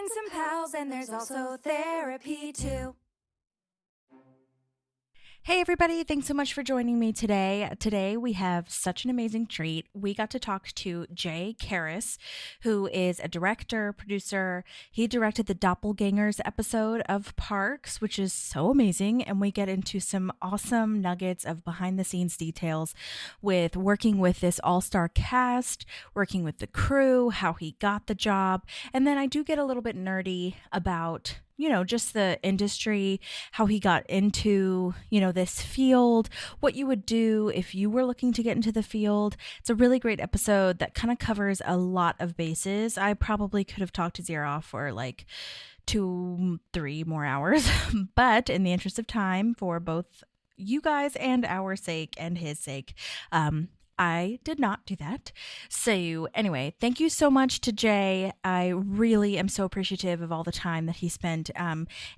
and some pals, and there's also therapy too. Hey everybody, thanks so much for joining me today. Today we have such an amazing treat. We got to talk to Jay Karras, who is a director, producer. He directed the Doppelgangers episode of Parks, which is so amazing, and we get into some awesome nuggets of behind the scenes details with working with this all-star cast, working with the crew, how he got the job, and then I do get a little bit nerdy about just the industry, how he got into, this field, what you would do if you were looking to get into the field. It's a really great episode that kind of covers a lot of bases. I probably could have talked to Zira for like 2-3 more hours, but in the interest of time for both you guys and our sake and his sake, I did not do that. So anyway, thank you so much to Jay. I really am so appreciative of all the time that he spent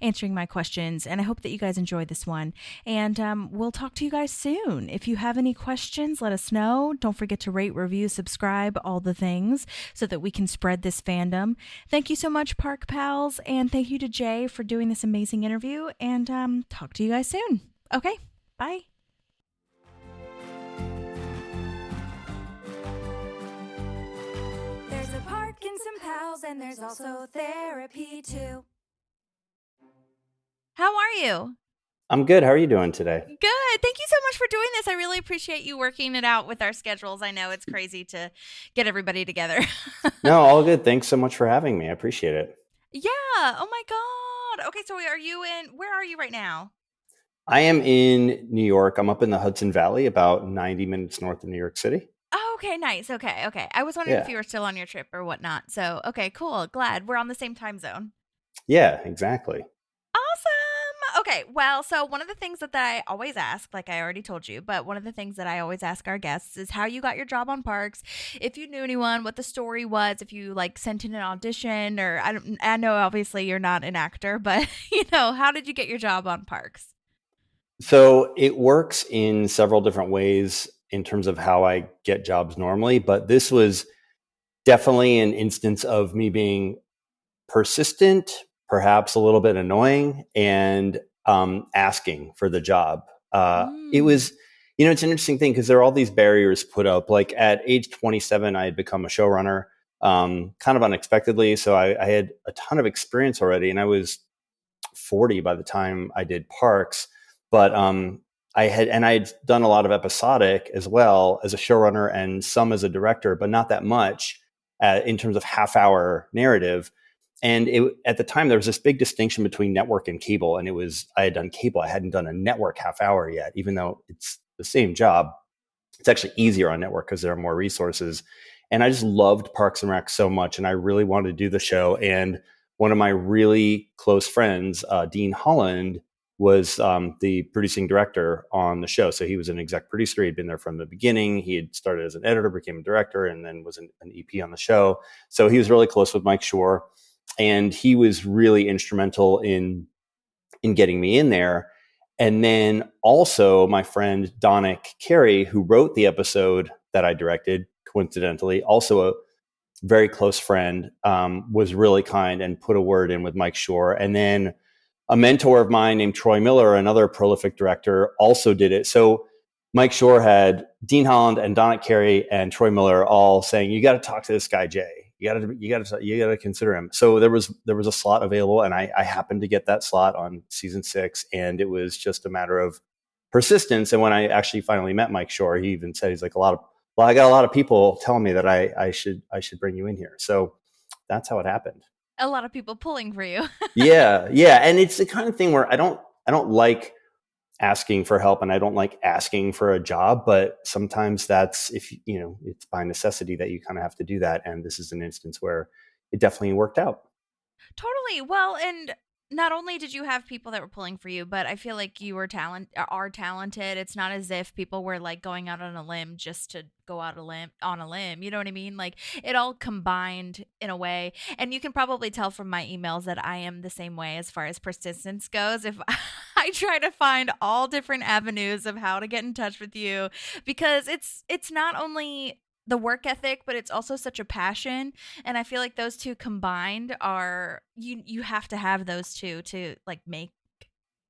answering my questions, and I hope that you guys enjoyed this one. And we'll talk to you guys soon. If you have any questions, let us know. Don't forget to rate, review, subscribe, all the things, so that we can spread this fandom. Thank you so much, Park Pals, and thank you to Jay for doing this amazing interview, and talk to you guys soon. Okay, bye. There's a park and some pals, and there's also therapy too. How are you? I'm good. How are you doing today? Good. Thank you so much for doing this. I really appreciate you working it out with our schedules. I know it's crazy to get everybody together. No, all good. Thanks so much for having me. I appreciate it. Yeah. Oh my God. Okay. So where are you right now? I am in New York. I'm up in the Hudson Valley, about 90 minutes north of New York City. Oh, okay. Nice. Okay. I was wondering if you were still on your trip or whatnot. So, okay, cool. Glad we're on the same time zone. Yeah, exactly. Awesome. Okay. Well, so one of the things that I always ask, like I already told you, but one of the things that I always ask our guests is how you got your job on Parks, if you knew anyone, what the story was, if you like sent in an audition, or I know obviously you're not an actor, but how did you get your job on Parks? So it works in several different ways in terms of how I get jobs normally, but this was definitely an instance of me being persistent, perhaps a little bit annoying, and asking for the job. It was, it's an interesting thing because there are all these barriers put up. Like at age 27, I had become a showrunner kind of unexpectedly. So I had a ton of experience already, and I was 40 by the time I did Parks. But I had done a lot of episodic as well as a showrunner and some as a director, but not that much in terms of half-hour narrative. And at the time, there was this big distinction between network and cable. And I had done cable. I hadn't done a network half hour yet, even though it's the same job. It's actually easier on network because there are more resources. And I just loved Parks and Rec so much. And I really wanted to do the show. And one of my really close friends, Dean Holland, was the producing director on the show. So he was an exec producer. He'd been there from the beginning. He had started as an editor, became a director, and then was an EP on the show. So he was really close with Mike Schur. And he was really instrumental in getting me in there. And then also my friend Donick Carey, who wrote the episode that I directed, coincidentally, also a very close friend, was really kind and put a word in with Mike Schur. And then a mentor of mine named Troy Miller, another prolific director, also did it. So Mike Schur had Dean Holland and Donick Carey and Troy Miller all saying, "You got to talk to this guy, Jay. You got to consider him." So there was a slot available, and I happened to get that slot on season 6, and it was just a matter of persistence. And when I actually finally met Mike Schur, he even said, he's like, I got a lot of people telling me that I should bring you in here. So that's how it happened. A lot of people pulling for you. Yeah, and it's the kind of thing where I don't like asking for help, and I don't like asking for a job, but sometimes that's, if it's by necessity that you kind of have to do that. And this is an instance where it definitely worked out. Totally. Well, and not only did you have people that were pulling for you, but I feel like you are talented. It's not as if people were like going out on a limb just to go out on a limb. You know what I mean? Like it all combined in a way. And you can probably tell from my emails that I am the same way as far as persistence goes. If I try to find all different avenues of how to get in touch with you, because it's not only the work ethic, but it's also such a passion. And I feel like those two combined are you have to have those two to like make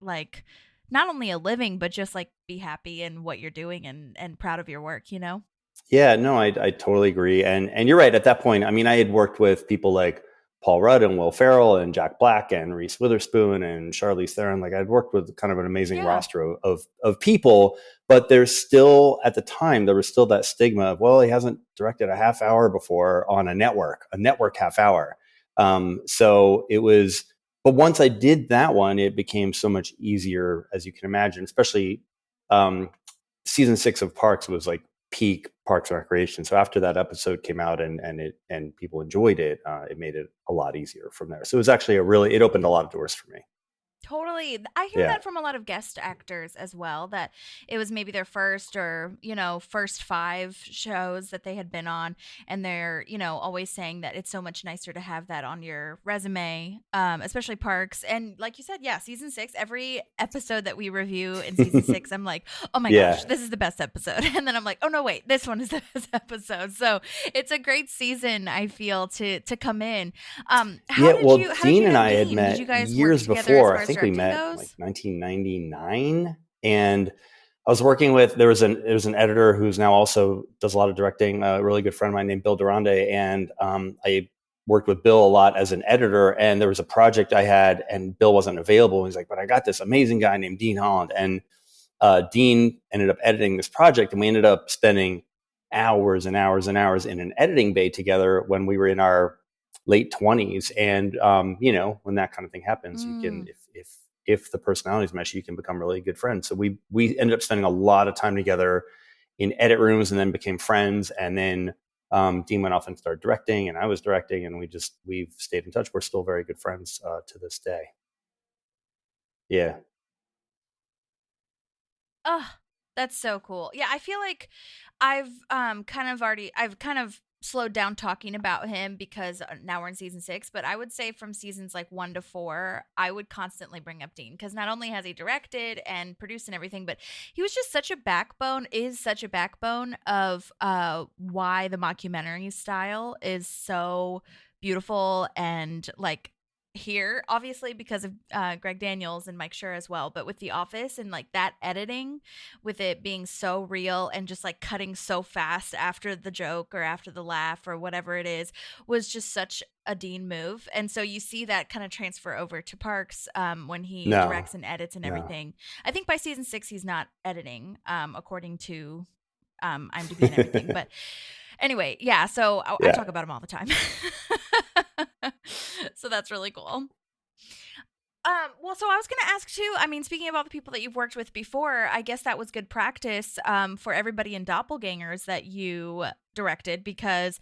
like not only a living but just like be happy in what you're doing and proud of your work, you know? Yeah, no, I totally agree. And you're right. At that point, I mean, I had worked with people like Paul Rudd and Will Ferrell and Jack Black and Reese Witherspoon and Charlize Theron. Like I'd worked with kind of an amazing Yeah. roster of people, but there's still, at the time, there was still that stigma of, well, he hasn't directed a half hour before on a network half hour. So it was, but once I did that one, it became so much easier, as you can imagine, especially season 6 of Parks was like peak Parks and Recreation. So after that episode came out and people enjoyed it, it made it a lot easier from there. So it was actually it opened a lot of doors for me. Totally. I hear that from a lot of guest actors as well, that it was maybe their first or, first 5 shows that they had been on. And they're, always saying that it's so much nicer to have that on your resume, especially Parks. And like you said, yeah, season 6, every episode that we review in season 6, I'm like, oh my gosh, this is the best episode. And then I'm like, oh no, wait, this one is the best episode. So it's a great season, I feel, to come in. Dean and I had met did you guys years before. I think we met like 1999, and I was working with there was an editor who's now also does a lot of directing, a really good friend of mine named Bill Durande, and I worked with Bill a lot as an editor, and there was a project I had and Bill wasn't available. He's like, but I got this amazing guy named Dean Holland, and Dean ended up editing this project, and we ended up spending hours and hours and hours in an editing bay together when we were in our late 20s. And when that kind of thing happens, you can, if the personalities mesh, you can become really good friends. So we ended up spending a lot of time together in edit rooms, and then became friends. And then Dean went off and started directing, and I was directing, and we've stayed in touch. We're still very good friends to this day. Yeah. Oh, that's so cool. Yeah, I feel like I've kind of slowed down talking about him because now we're in season 6, but I would say from seasons like 1 to 4, I would constantly bring up Dean, because not only has he directed and produced and everything, but he was just such a backbone of why the mockumentary style is so beautiful. And like here, obviously, because of Greg Daniels and Mike Schur as well, but with The Office and like that editing, with it being so real and just like cutting so fast after the joke or after the laugh or whatever it is, was just such a Dean move. And so you see that kind of transfer over to Parks when he directs and edits and everything. I think by season 6 he's not editing, according to IMDb and everything. But anyway, yeah, so I talk about him all the time. So that's really cool. Well, so I was going to ask too, I mean, speaking of all the people that you've worked with before, I guess that was good practice for everybody in Doppelgangers that you directed, because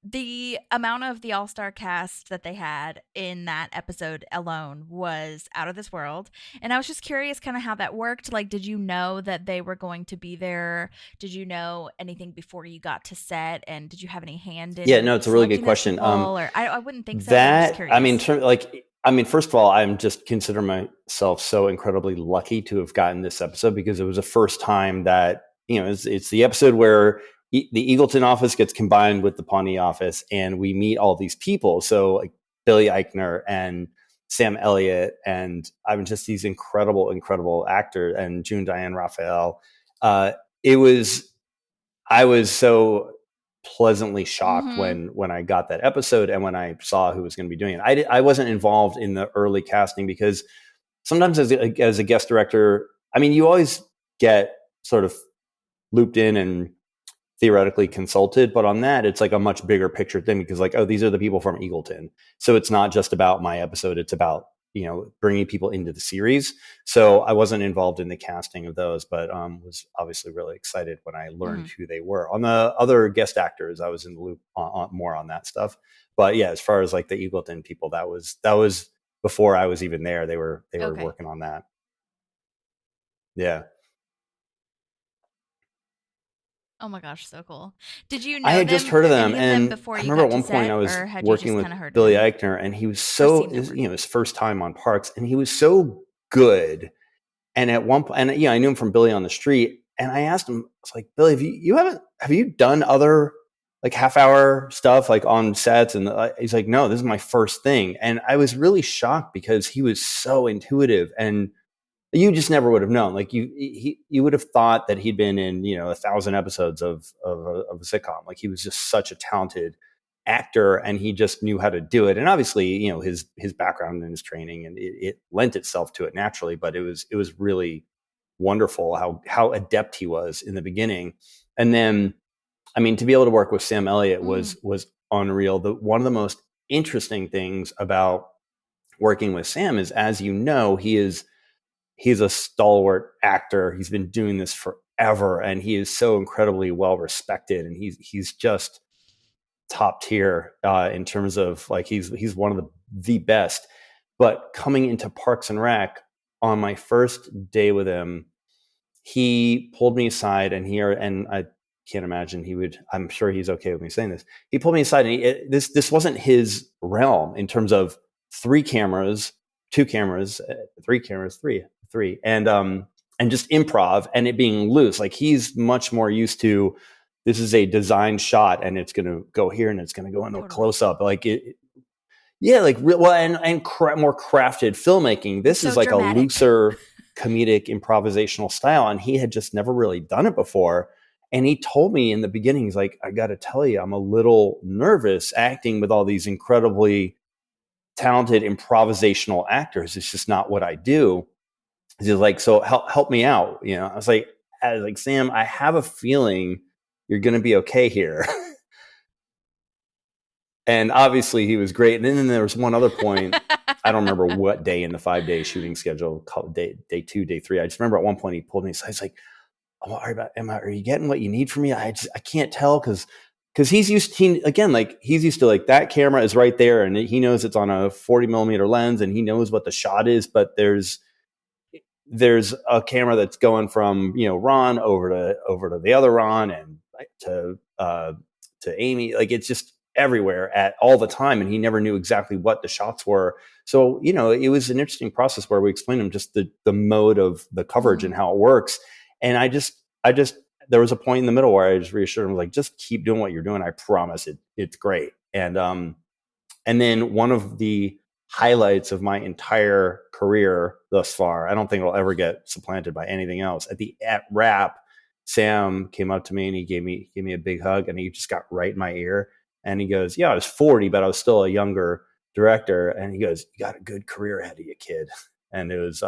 the amount of the all-star cast that they had in that episode alone was out of this world. And I was just curious kind of how that worked. Like, did you know that they were going to be there? Did you know anything before you got to set? And did you have any hand in? Yeah, no, it's a really good question. Or I wouldn't think so. I'm just curious. First of all, I'm just consider myself so incredibly lucky to have gotten this episode, because it was the first time that, it's the episode where the Eagleton office gets combined with the Pawnee office, and we meet all these people. So like Billy Eichner and Sam Elliott, and I mean, just these incredible actors, and June Diane Raphael. I was so pleasantly shocked when I got that episode and when I saw who was going to be doing it. I wasn't involved in the early casting, because sometimes as a guest director, I mean, you always get sort of looped in and theoretically consulted, but on that, it's like a much bigger picture thing, because like, oh, these are the people from Eagleton. So it's not just about my episode. It's about, bringing people into the series. So I wasn't involved in the casting of those, but was obviously really excited when I learned who they were. On the other guest actors, I was in the loop more on that stuff. But yeah, as far as like the Eagleton people, that was before I was even there. They were working on that. Yeah. Oh my gosh, so cool. Did you know I had just heard of them, and before I you remember got at one to point set, I was or had working you with just heard Billy them? Eichner, and he was so, his first time on Parks, and he was so good. And at one point, and I knew him from Billy on the Street, and I asked him, I was like, Billy, have you done other like half hour stuff like on sets, and he's like, no, this is my first thing. And I was really shocked because he was so intuitive, and you just never would have known. Like you would have thought that he'd been in 1,000 episodes of a sitcom. Like he was just such a talented actor, and he just knew how to do it. And obviously, his background and his training, and it lent itself to it naturally. But it was really wonderful how adept he was in the beginning. And then, I mean, to be able to work with Sam Elliott was unreal. One of the most interesting things about working with Sam is, as you know, he's a stalwart actor. He's been doing this forever, and he is so incredibly well respected. And he's just top tier in terms of like he's one of the best. But coming into Parks and Rec on my first day with him, he pulled me aside, and I can't imagine he would. I'm sure he's okay with me saying this. He pulled me aside, and this wasn't his realm in terms of 3 cameras, 2 cameras, 3 cameras, three, and just improv and it being loose. Like he's much more used to, this is a designed shot, and it's going to go here, and it's going to go into a close up, like it. Yeah, like well, and more crafted filmmaking. This is like dramatic. A looser comedic improvisational style, and he had just never really done it before. And he told me in the beginning, he's like, I got to tell you, I'm a little nervous acting with all these incredibly talented improvisational actors. It's just not what I do. He's like, so help me out. I was like, Sam, I have a feeling you're going to be okay here. And obviously he was great. And then there was one other point. I don't remember what day in the 5-day shooting schedule, day 2, day 3. I just remember at one point he pulled me aside. He's like, are you getting what you need from me? I can't tell because he's used to like that camera is right there, and he knows it's on a 40 millimeter lens, and he knows what the shot is. But there's a camera that's going from Ron over to the other Ron, and to Amy. Like it's just everywhere at all the time, and he never knew exactly what the shots were. So it was an interesting process where we explained to him just the mode of the coverage and how it works. And I just there was a point in the middle where I just reassured him, like, just keep doing what you're doing. I promise it's great. And then one of the highlights of my entire career thus far, I don't think it'll ever get supplanted by anything else. At Wrap, Sam came up to me and he gave me a big hug, and he just got right in my ear. And he goes, yeah, I was 40, but I was still a younger director. And he goes, you got a good career ahead of you, kid. And it was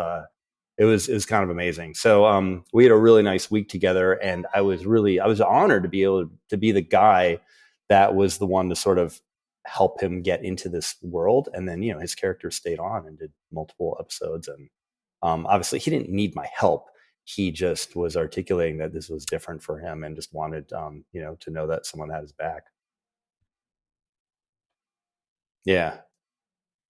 kind of amazing. So we had a really nice week together, and I was honored to be able to be the guy that was the one to sort of help him get into this world. And then, his character stayed on and did multiple episodes. And obviously he didn't need my help. He just was articulating that this was different for him, and just wanted, to know that someone had his back. Yeah.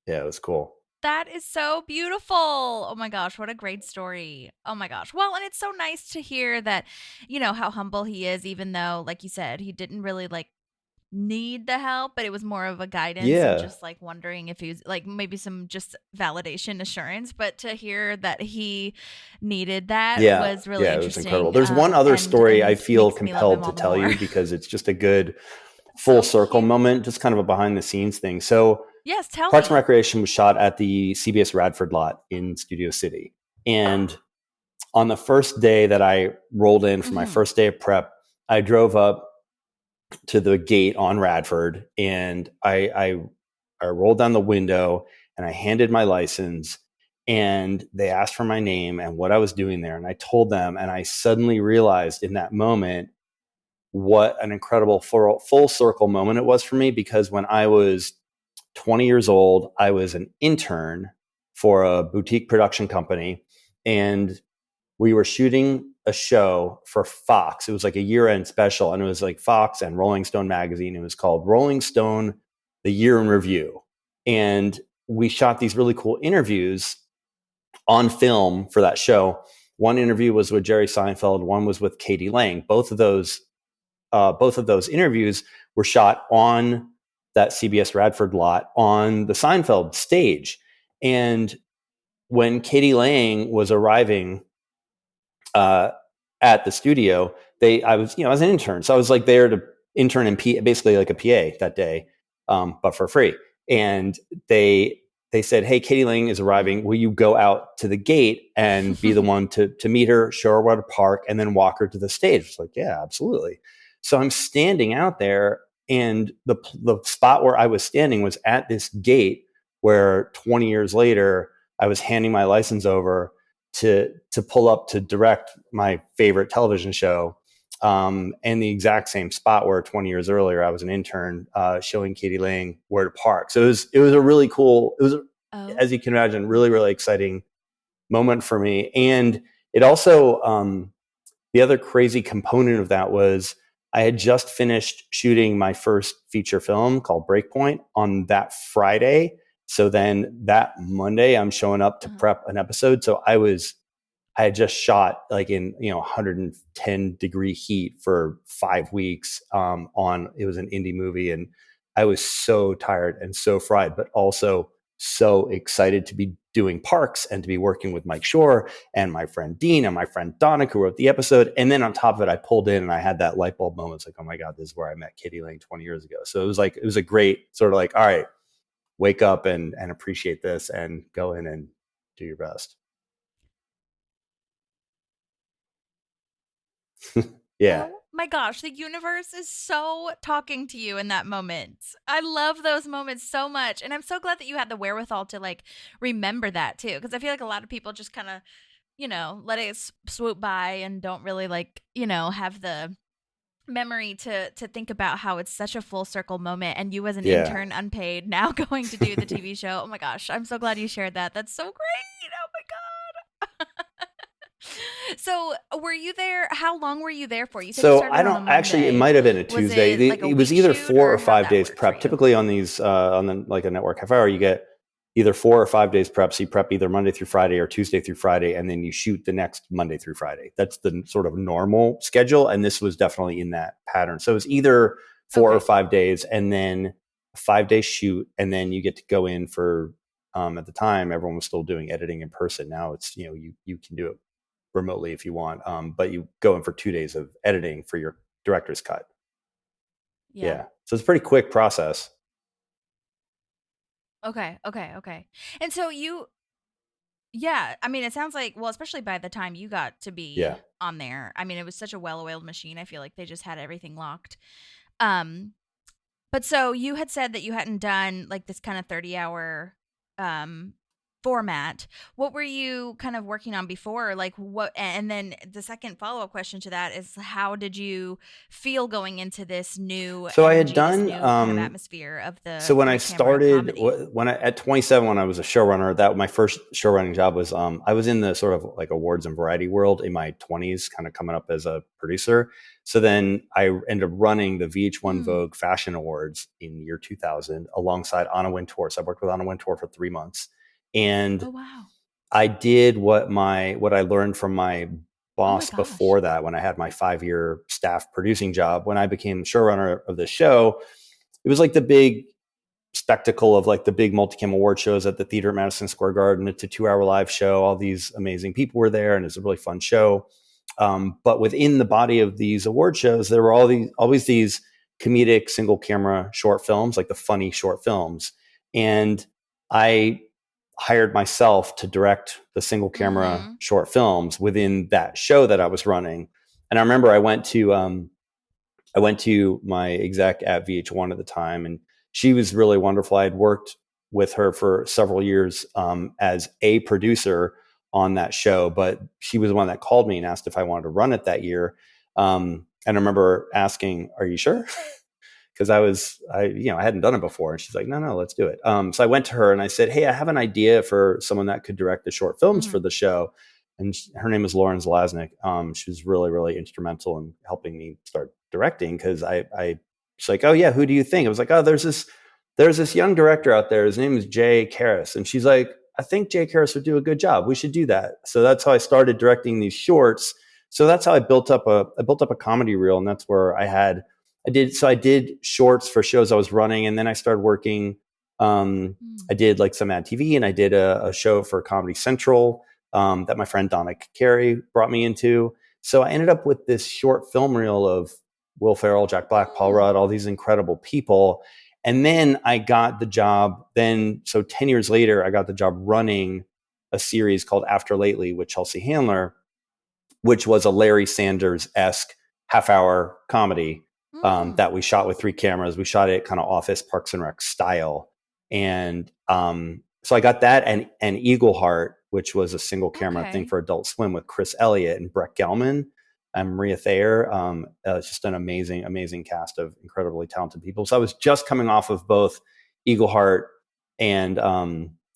Yeah, it was cool. That is so beautiful. Oh my gosh, what a great story. Oh my gosh. Well, and it's so nice to hear that, how humble he is, even though, like you said, he didn't really need the help, but it was more of a guidance and just wondering if he was maybe some just validation assurance. But to hear that he needed that was really interesting. It was incredible. There's one other story I feel compelled to tell you, because it's just a good full circle moment, just kind of a behind the scenes thing. So yes, tell Parks me. and Recreation was shot at the CBS Radford lot in Studio City. And on the first day that I rolled in for my first day of prep, I drove up to the gate on Radford, and I rolled down the window, and I handed my license, and they asked for my name and what I was doing there. And I told them, and I suddenly realized in that moment what an incredible full circle moment it was for me, because when I was 20 years old, I was an intern for a boutique production company, and we were shooting a show for Fox. It was like a year-end special, and it was like Fox and Rolling Stone magazine. It was called Rolling Stone, The Year in Review. And we shot these really cool interviews on film for that show. One interview was with Jerry Seinfeld. One was with Katie Lang. Both of those interviews were shot on that CBS Radford lot on the Seinfeld stage. And when Katie Lang was arriving at the studio, I was an intern. So I was there to intern and basically like a PA that day, but for free. And they said, "Hey, Katie Lang is arriving. Will you go out to the gate and be the one to meet her, show her where to park, and then walk her to the stage?" It's like, yeah, absolutely. So I'm standing out there, and the spot where I was standing was at this gate where 20 years later, I was handing my license over to pull up to direct my favorite television show. And the exact same spot where 20 years earlier I was an intern, showing Katie Lang where to park. So it was a really cool, it was, as you can imagine, really, really exciting moment for me. And it also, the other crazy component of that was I had just finished shooting my first feature film called Breakpoint on that Friday. So then that Monday I'm showing up to prep an episode. So I had just shot like in 110 degree heat for 5 weeks, it was an indie movie, and I was so tired and so fried, but also so excited to be doing parks and to be working with Mike Shore and my friend Dean and my friend Donna, who wrote the episode. And then on top of it, I pulled in and I had that light bulb moment. It's like, oh my God, this is where I met Katie Lang 20 years ago. So it was a great sort of like, all right, wake up and appreciate this and go in and do your best. Yeah. Oh my gosh, the universe is so talking to you in that moment. I love those moments so much. And I'm so glad that you had the wherewithal to like remember that too. Because I feel like a lot of people just kind of, let it swoop by and don't really like, have the memory to think about how it's such a full circle moment. And you as an intern, unpaid, now going to do the TV show. Oh my gosh, I'm so glad you shared that. That's so great. Oh my God. So were you there? How long were you there for? You said so you started I don't on a actually. It Monday. might have been a Tuesday. It was either 4 or 5 days prep. Typically on these on the, like a network half hour, you get either 4 or 5 days prep. So you prep either Monday through Friday or Tuesday through Friday, and then you shoot the next Monday through Friday. That's the sort of normal schedule, and this was definitely in that pattern. So it was either 4 or 5 days, and then a 5-day shoot, and then you get to go in for. At the time, everyone was still doing editing in person. Now it's you can do it remotely if you want, but you go in for 2 days of editing for your director's cut. Yeah. So it's a pretty quick process. Okay. And so I mean, it sounds like, well, especially by the time you got to be on there, I mean, it was such a well-oiled machine. I feel like they just had everything locked. But so you had said that you hadn't done like this kind of 30-hour format. What were you kind of working on before? Like what? And then the second follow-up question to that is, how did you feel going into this new? So I had done kind of atmosphere of the. So when I started, at 27, when I was a showrunner, that my first showrunning job was I was in the sort of like awards and variety world in my 20s, kind of coming up as a producer. So then I ended up running the VH1 Vogue Fashion Awards in the year 2000 alongside Anna Wintour. So I worked with Anna Wintour for 3 months. And I did what I learned from my boss before that, when I had my 5-year staff producing job. When I became showrunner of the show, it was like the big spectacle of like the big multicam award shows at the theater at Madison Square Garden. It's a 2-hour live show. All these amazing people were there, and it's a really fun show. But within the body of these award shows, there were always these comedic single camera short films, like the funny short films. And I hired myself to direct the single camera short films within that show that I was running. And I remember I went to my exec at VH1 at the time, and she was really wonderful. I had worked with her for several years as a producer on that show, but she was the one that called me and asked if I wanted to run it that year. And I remember asking, "Are you sure?" Because I hadn't done it before. And she's like, no, let's do it. So I went to her and I said, "Hey, I have an idea for someone that could direct the short films for the show." And her name is Lauren Zalaznik. She was really, really instrumental in helping me start directing, because she's like, "Oh yeah, who do you think?" I was like, "Oh, there's this young director out there. His name is Jay Karras." And she's like, "I think Jay Karras would do a good job. We should do that." So that's how I started directing these shorts. So that's how I built up a comedy reel. And that's where I did shorts for shows I was running. And then I started working. I did like some ad TV, and I did a show for Comedy Central that my friend Donna Carey brought me into. So I ended up with this short film reel of Will Ferrell, Jack Black, Paul Rudd, all these incredible people. And then I got the job so 10 years later, I got the job running a series called After Lately with Chelsea Handler, which was a Larry Sanders-esque half-hour comedy that we shot with 3 cameras. We shot it kind of Office, Parks and Rec style. And so I got that and Eagle Heart, which was a single camera thing for Adult Swim with Chris Elliott and Brett Gelman and Maria Thayer. It's just an amazing, amazing cast of incredibly talented people. So I was just coming off of both Eagle Heart and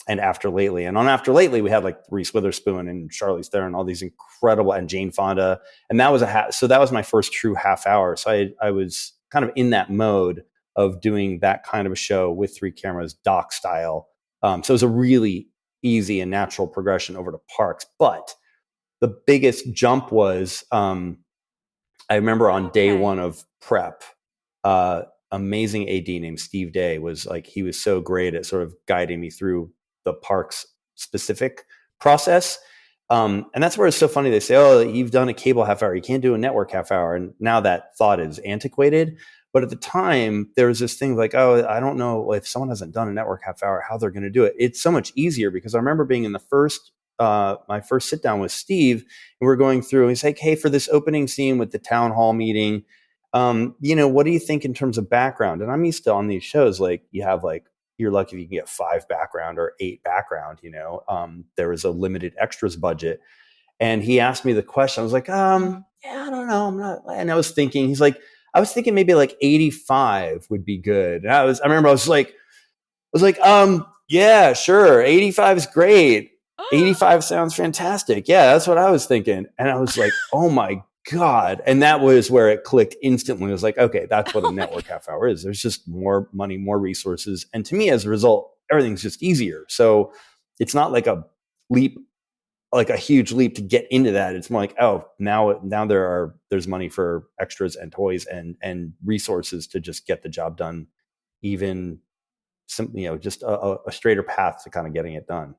After Lately. And on After Lately, we had like Reese Witherspoon and Charlize Theron, all these incredible, and Jane Fonda. And that was so that was my first true half hour. So I was kind of in that mode of doing that kind of a show with 3 cameras, doc style. So it was a really easy and natural progression over to Parks. But the biggest jump was, I remember on day one of prep, amazing AD named Steve Day he was so great at sort of guiding me through the Parks specific process. And that's where it's so funny. They say, oh, you've done a cable half hour. You can't do a network half hour. And now that thought is antiquated. But at the time, there was this thing like, oh, I don't know if someone hasn't done a network half hour, how they're going to do it. It's so much easier because I remember being in my first sit down with Steve, and we're going through, and he's like, hey, for this opening scene with the town hall meeting, what do you think in terms of background? And I'm used to on these shows, like you have you're lucky if you can get 5 background or 8 background, there was a limited extras budget. And he asked me the question. I was like, yeah, I don't know. I'm not. And I was thinking, he's like, I was thinking maybe like 85 would be good. And I remember I was like, yeah, sure. 85 is great. 85 sounds fantastic. Yeah, that's what I was thinking. And I was like, oh my God. And that was where it clicked instantly. I was like, okay, that's what a network half hour is. There's just more money, more resources. And to me, as a result, everything's just easier. So it's not like a leap, like a huge leap to get into that. It's more like, oh, now there's money for extras and toys and resources to just get the job done. Even some, just a straighter path to kind of getting it done.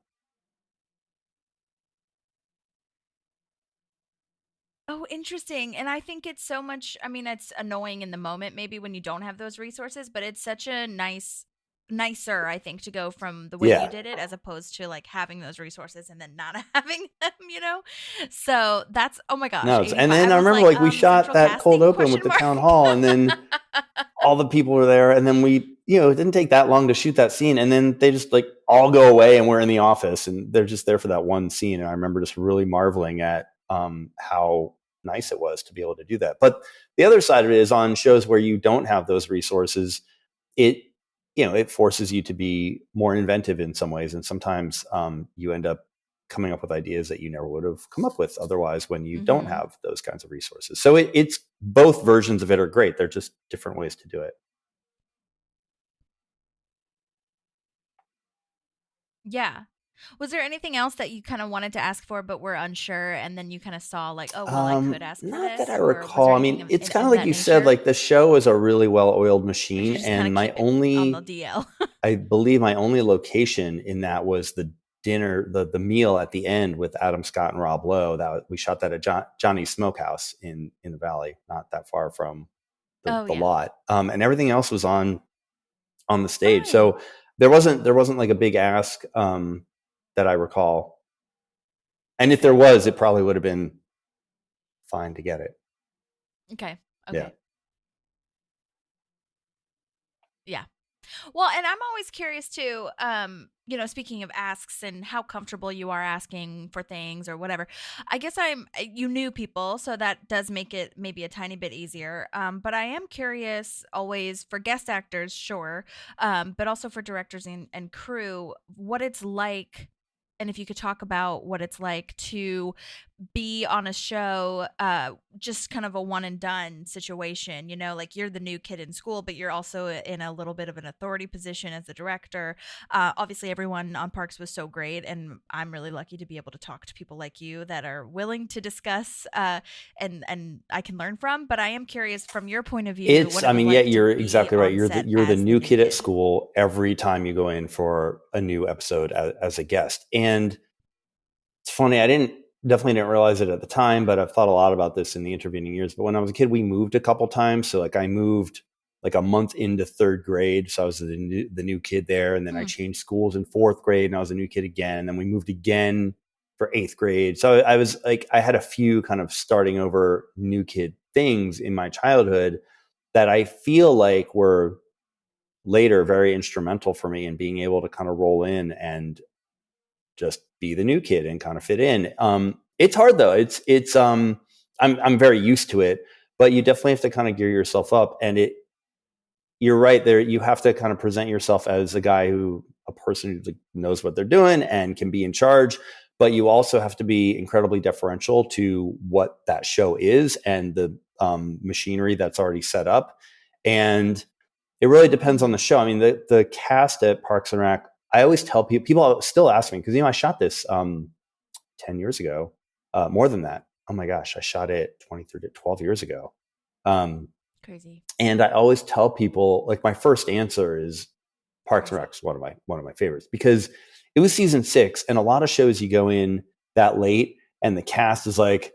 Oh, interesting. And I think it's so much, I mean, it's annoying in the moment, maybe when you don't have those resources, but it's such a nicer, I think, to go from the way you did it as opposed to like having those resources and then not having them, So that's, oh my gosh. No, and then I remember we shot that cold open with the town hall, and then all the people were there, and then we, it didn't take that long to shoot that scene, and then they just all go away and we're in the office and they're just there for that one scene. And I remember just really marveling at how nice it was to be able to do that. But the other side of it is on shows where you don't have those resources, it forces you to be more inventive in some ways. And sometimes you end up coming up with ideas that you never would have come up with otherwise when you don't have those kinds of resources. So it's both versions of it are great. They're just different ways to do it. Yeah. Was there anything else that you kind of wanted to ask for, but were unsure, and then you kind of saw I could ask for this? Not that I recall. I mean, it's kind of like you said, the show is a really well-oiled machine, and my only on the DL. I believe my only location in that was the dinner, the meal at the end with Adam Scott and Rob Lowe. We shot that at Johnny's Smokehouse in the Valley, not that far from the lot, and everything else was on the stage. Right. So there wasn't like a big ask. That I recall. And if there was, it probably would have been fine to get it. Okay. Yeah. Well, and I'm always curious too, speaking of asks and how comfortable you are asking for things or whatever. I guess you knew people, so that does make it maybe a tiny bit easier. But I am curious always for guest actors, sure, but also for directors and crew, what it's like. And if you could talk about what it's like to be on a show, just kind of a one and done situation, you're the new kid in school, but you're also in a little bit of an authority position as the director. Obviously, everyone on Parks was so great, and I'm really lucky to be able to talk to people like you that are willing to discuss and I can learn from. But I am curious from your point of view. You're exactly right. You're the new kid at school every time you go in for a new episode as a guest. And it's funny, I didn't definitely didn't realize it at the time, but I've thought a lot about this in the intervening years. But when I was a kid, we moved a couple times. So like I moved like a month into third grade. So I was the new kid there. And then I changed schools in fourth grade and I was a new kid again. And then we moved again for eighth grade. So I was like, I had a few kind of starting over new kid things in my childhood that I feel like were later very instrumental for me in being able to kind of roll in and just be the new kid and kind of fit in. It's hard though. I'm very used to it, but you definitely have to kind of gear yourself up. And you're right there. You have to kind of present yourself as a person who knows what they're doing and can be in charge. But you also have to be incredibly deferential to what that show is and the machinery that's already set up. And it really depends on the show. I mean, the cast at Parks and Rec, I always tell people still ask me, because, I shot this 10 years ago, more than that. Oh my gosh, I shot it 12 years ago. Crazy. And I always tell people, like, my first answer is Parks and Rec is one of my favorites, because it was season 6, and a lot of shows you go in that late and the cast is like,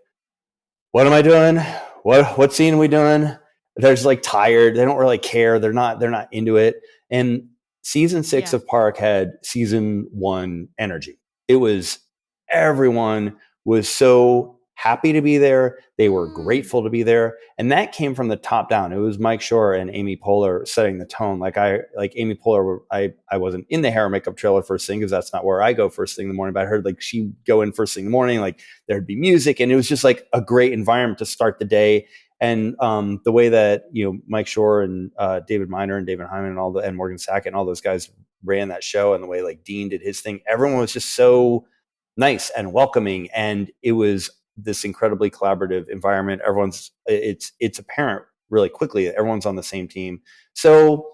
what am I doing? What scene are we doing? They're just like tired. They don't really care. They're not into it. And season 6 of Park had season 1 energy. It was, everyone was so happy to be there. They were grateful to be there. And that came from the top down. It was Mike Shore and Amy Poehler setting the tone. Like Amy Poehler, I wasn't in the hair and makeup trailer first thing, because that's not where I go first thing in the morning. But I heard like she go in first thing in the morning, like there'd be music, and it was just like a great environment to start the day. And the way that Mike Shore and David Miner and David Hyman and Morgan Sackett and all those guys ran that show, and the way like Dean did his thing, everyone was just so nice and welcoming, and it was this incredibly collaborative environment. It's apparent really quickly that everyone's on the same team. So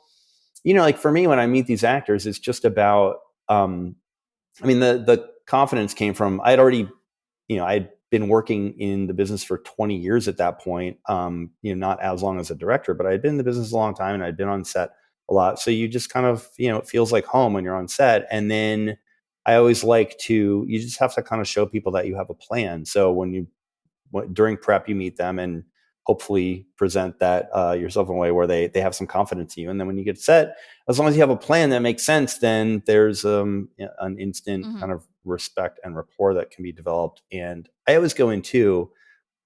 like for me, when I meet these actors, it's just about the confidence came from, I'd been working in the business for 20 years at that point. Not as long as a director, but I'd been in the business a long time, and I'd been on set a lot. So you just kind of, it feels like home when you're on set. And then I always you just have to kind of show people that you have a plan. So during prep, you meet them and hopefully present that yourself in a way where they have some confidence in you. And then when you get set, as long as you have a plan that makes sense, then there's an instant kind of respect and rapport that can be developed. And I always go into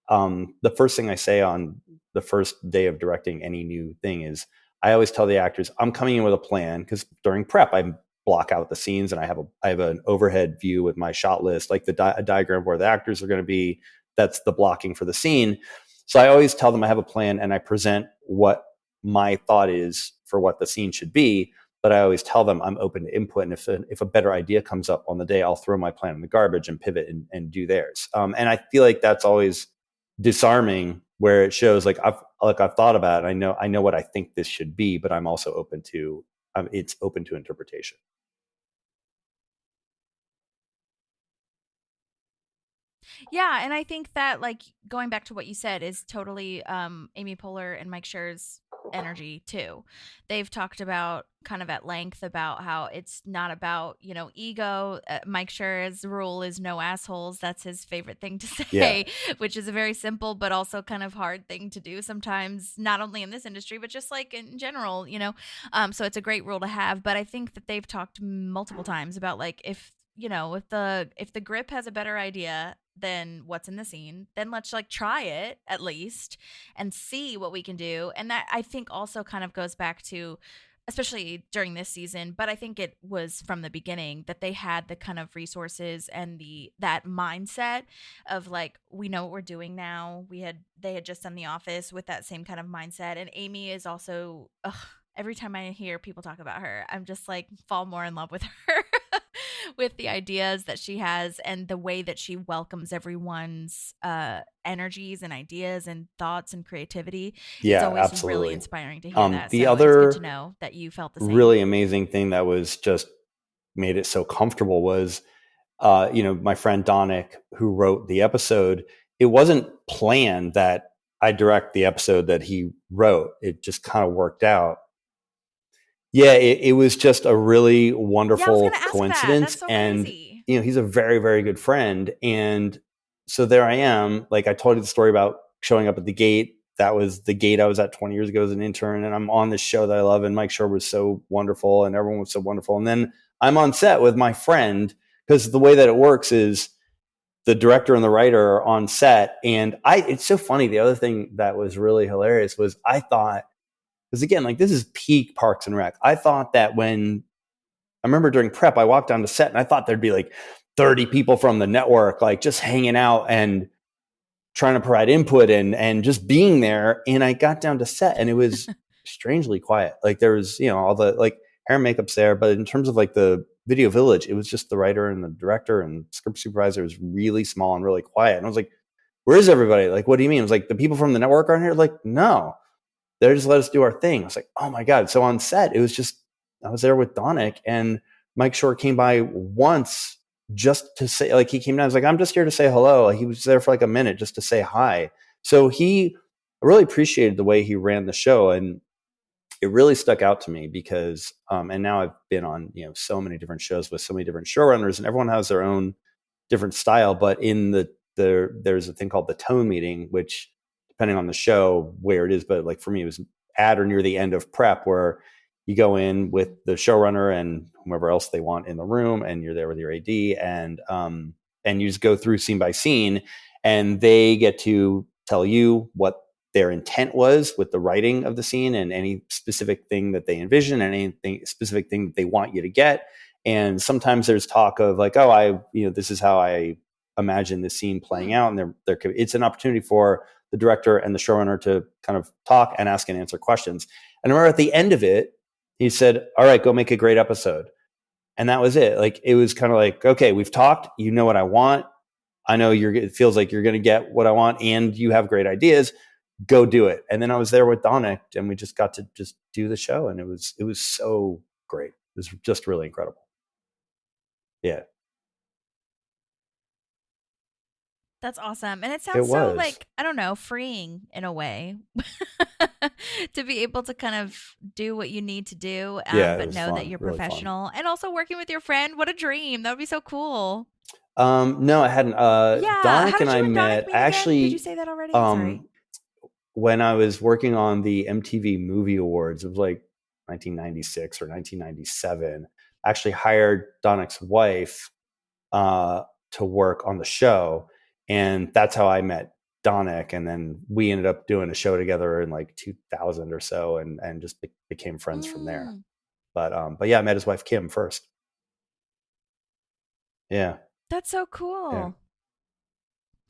the first thing I say on the first day of directing any new thing is, I always tell the actors, I'm coming in with a plan, because during prep, I block out the scenes and I have an overhead view with my shot list, like a diagram where the actors are going to be. That's the blocking for the scene. So I always tell them I have a plan, and I present what my thought is for what the scene should be. But I always tell them I'm open to input. And if a better idea comes up on the day, I'll throw my plan in the garbage and pivot and do theirs. And I feel like that's always disarming, where it shows like I've thought about it. I know what I think this should be, but I'm also open to it's open to interpretation. Yeah, and I think that, like, going back to what you said, is totally Amy Poehler and Mike Scher's energy too. They've talked about kind of at length about how it's not about ego. Mike Scher's rule is no assholes. That's his favorite thing to say, which is a very simple but also kind of hard thing to do sometimes, not only in this industry but just like in general. So it's a great rule to have. But I think that they've talked multiple times about, like, if the grip has a better idea than what's in the scene, then let's like try it at least and see what we can do. And that, I think, also kind of goes back to, especially during this season, but I think it was from the beginning, that they had the kind of resources and that mindset of like, we know what we're doing now. They had just done The Office with that same kind of mindset. And Amy is also, every time I hear people talk about her, I'm just like fall more in love with her. With the ideas that she has and the way that she welcomes everyone's energies and ideas and thoughts and creativity. Yeah, it's always absolutely. Really inspiring to hear that. The so other it's good to know that you felt the same. Really amazing thing that was just made it so comfortable was, my friend Donick, who wrote the episode. It wasn't planned that I direct the episode that he wrote. It just kind of worked out. Yeah, it was just a really wonderful coincidence. That's so and crazy. he's a very, very good friend. And so there I am. Like, I told you the story about showing up at the gate. That was the gate I was at 20 years ago as an intern. And I'm on this show that I love. And Mike Shore was so wonderful and everyone was so wonderful. And then I'm on set with my friend, because the way that it works is the director and the writer are on set. And it's so funny. The other thing that was really hilarious was I thought, because again, like, this is peak Parks and Rec. I thought that when I remember during prep, I walked down to set and I thought there'd be like 30 people from the network, like just hanging out and trying to provide input and just being there. And I got down to set and it was strangely quiet. Like, there was, all the like hair and makeup's there, but in terms of like the video village, it was just the writer and the director and script supervisor. It was really small and really quiet. And I was like, where is everybody? Like, what do you mean? It was like, the people from the network aren't here? Like, no, they just let us do our thing. I was like, oh my God. So on set, it was just, I was there with Donick, and Mike Shore came by once just to say, like, he came down. I was like, I'm just here to say hello. Like, he was there for like a minute just to say hi. So I really appreciated the way he ran the show. And it really stuck out to me because, and now I've been on, so many different shows with so many different showrunners, and everyone has their own different style. But there's a thing called the tone meeting, which, depending on the show where it is, but like for me, it was at or near the end of prep, where you go in with the showrunner and whomever else they want in the room, and you're there with your AD, and you just go through scene by scene, and they get to tell you what their intent was with the writing of the scene and any specific thing that they envision and anything specific thing that they want you to get. And sometimes there's talk of like, oh, this is how I imagine the scene playing out. And it's an opportunity for the director and the showrunner to kind of talk and ask and answer questions. And I remember at the end of it, he said, all right, go make a great episode. And that was it. Like, it was kind of like, okay, we've talked, you know what I want. I know it feels like you're going to get what I want, and you have great ideas. Go do it. And then I was there with Donick, and we just got to just do the show. And it was so great. It was just really incredible. Yeah. That's awesome. And it sounds so, like, I don't know, freeing in a way to be able to kind of do what you need to do, but know fun. that you're really professional. And also working with your friend. What a dream. That would be so cool. No, I hadn't. Donick and I met, actually. Did you say that already? Sorry. When I was working on the MTV Movie Awards, it was like 1996 or 1997. I actually hired Donick's wife to work on the show. And that's how I met Donick. And then we ended up doing a show together in like 2000 or so, and just became friends from there. But yeah, I met his wife, Kim, first. Yeah. That's so cool. Yeah.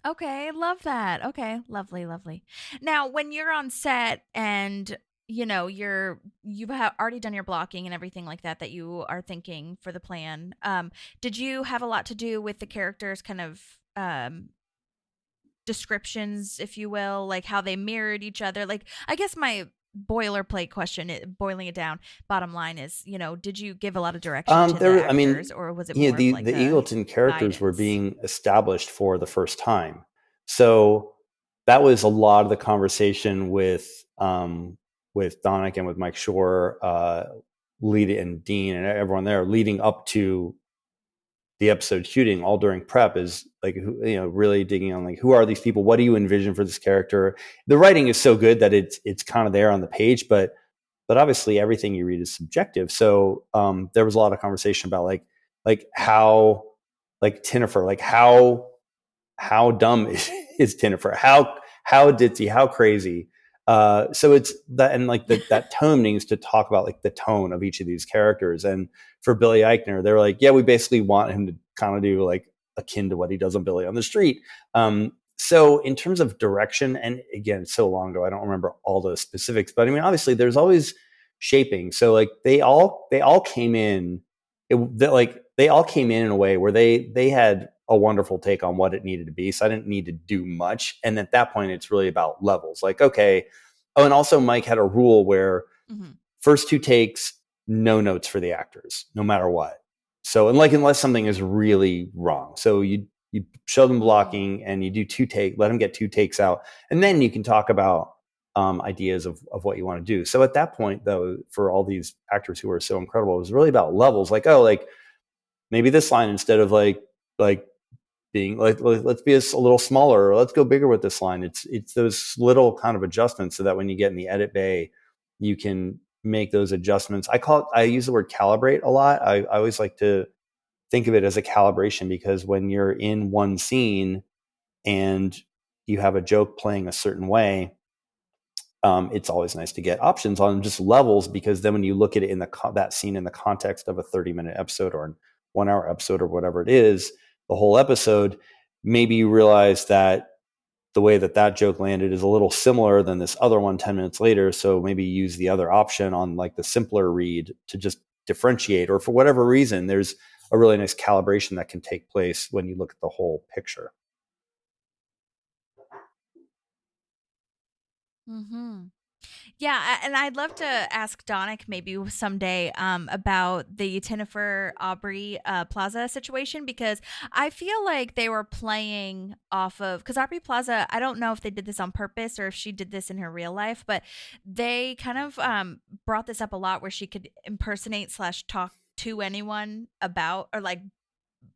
Okay, love that. Okay, lovely. Now, when you're on set and you've already done your blocking and everything like that you are thinking for the plan, did you have a lot to do with the characters' kind of descriptions, if you will, like how they mirrored each other? Like, I guess my boilerplate question, boiling it down, bottom line is, did you give a lot of direction to the actors, or was it more the of like the Eagleton characters guidance? were being established for the first time, so that was a lot of the conversation with Donick and with Mike Shore, and Dean and everyone there, leading up to the episode shooting, all during prep, is like, really digging on like, who are these people? What do you envision for this character? The writing is so good that it's kind of there on the page, but obviously everything you read is subjective. So there was a lot of conversation about like how, like Tinnifer, like how dumb is Tinnifer? How ditzy? How crazy? So it's that, and like that tone needs to talk about like the tone of each of these characters. And for Billy Eichner, they're like, yeah, we basically want him to kind of do like akin to what he does on Billy on the Street. So in terms of direction, and again, so long ago, I don't remember all the specifics, but I mean, obviously there's always shaping. So like they all came in, they all came in a way where they had a wonderful take on what it needed to be. So I didn't need to do much. And at that point, it's really about levels. Like, okay. Oh, and also Mike had a rule where first 2 takes, no notes for the actors, no matter what. So, and like, unless something is really wrong. So you show them blocking and you do 2 take, let them get 2 takes out. And then you can talk about ideas of what you want to do. So at that point though, for all these actors who are so incredible, it was really about levels. Like, oh, like maybe this line, instead of like being like, let's be a little smaller, or let's go bigger with this line. It's those little kind of adjustments so that when you get in the edit bay, you can make those adjustments. I use the word calibrate a lot. I always like to think of it as a calibration, because when you're in one scene and you have a joke playing a certain way, it's always nice to get options on just levels, because then when you look at it in that scene in the context of a 30-minute episode or a 1-hour episode or whatever it is, the whole episode, maybe you realize that the way that joke landed is a little similar than this other one 10 minutes later. So maybe use the other option on like the simpler read to just differentiate, or for whatever reason, there's a really nice calibration that can take place when you look at the whole picture. Mm-hmm. Yeah, and I'd love to ask Donick maybe someday about the Jennifer Aubrey Plaza situation, because I feel like they were playing off of, because Aubrey Plaza, I don't know if they did this on purpose or if she did this in her real life, but they kind of brought this up a lot, where she could impersonate / talk to anyone about, or like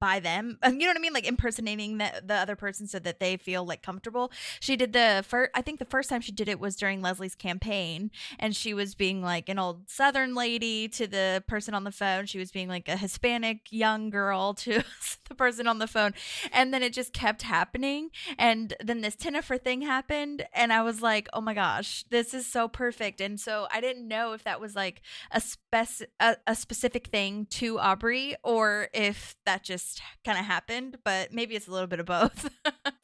by them, you know what I mean, like impersonating the other person so that they feel like comfortable. She did I think the first time she did it was during Leslie's campaign, and she was being like an old Southern lady to the person on the phone. She was being like a Hispanic young girl to the person on the phone, and then it just kept happening. And then this Jennifer thing happened, and I was like, oh my gosh, this is so perfect. And so I didn't know if that was like a specific thing to Aubrey, or if that just kind of happened, but maybe it's a little bit of both.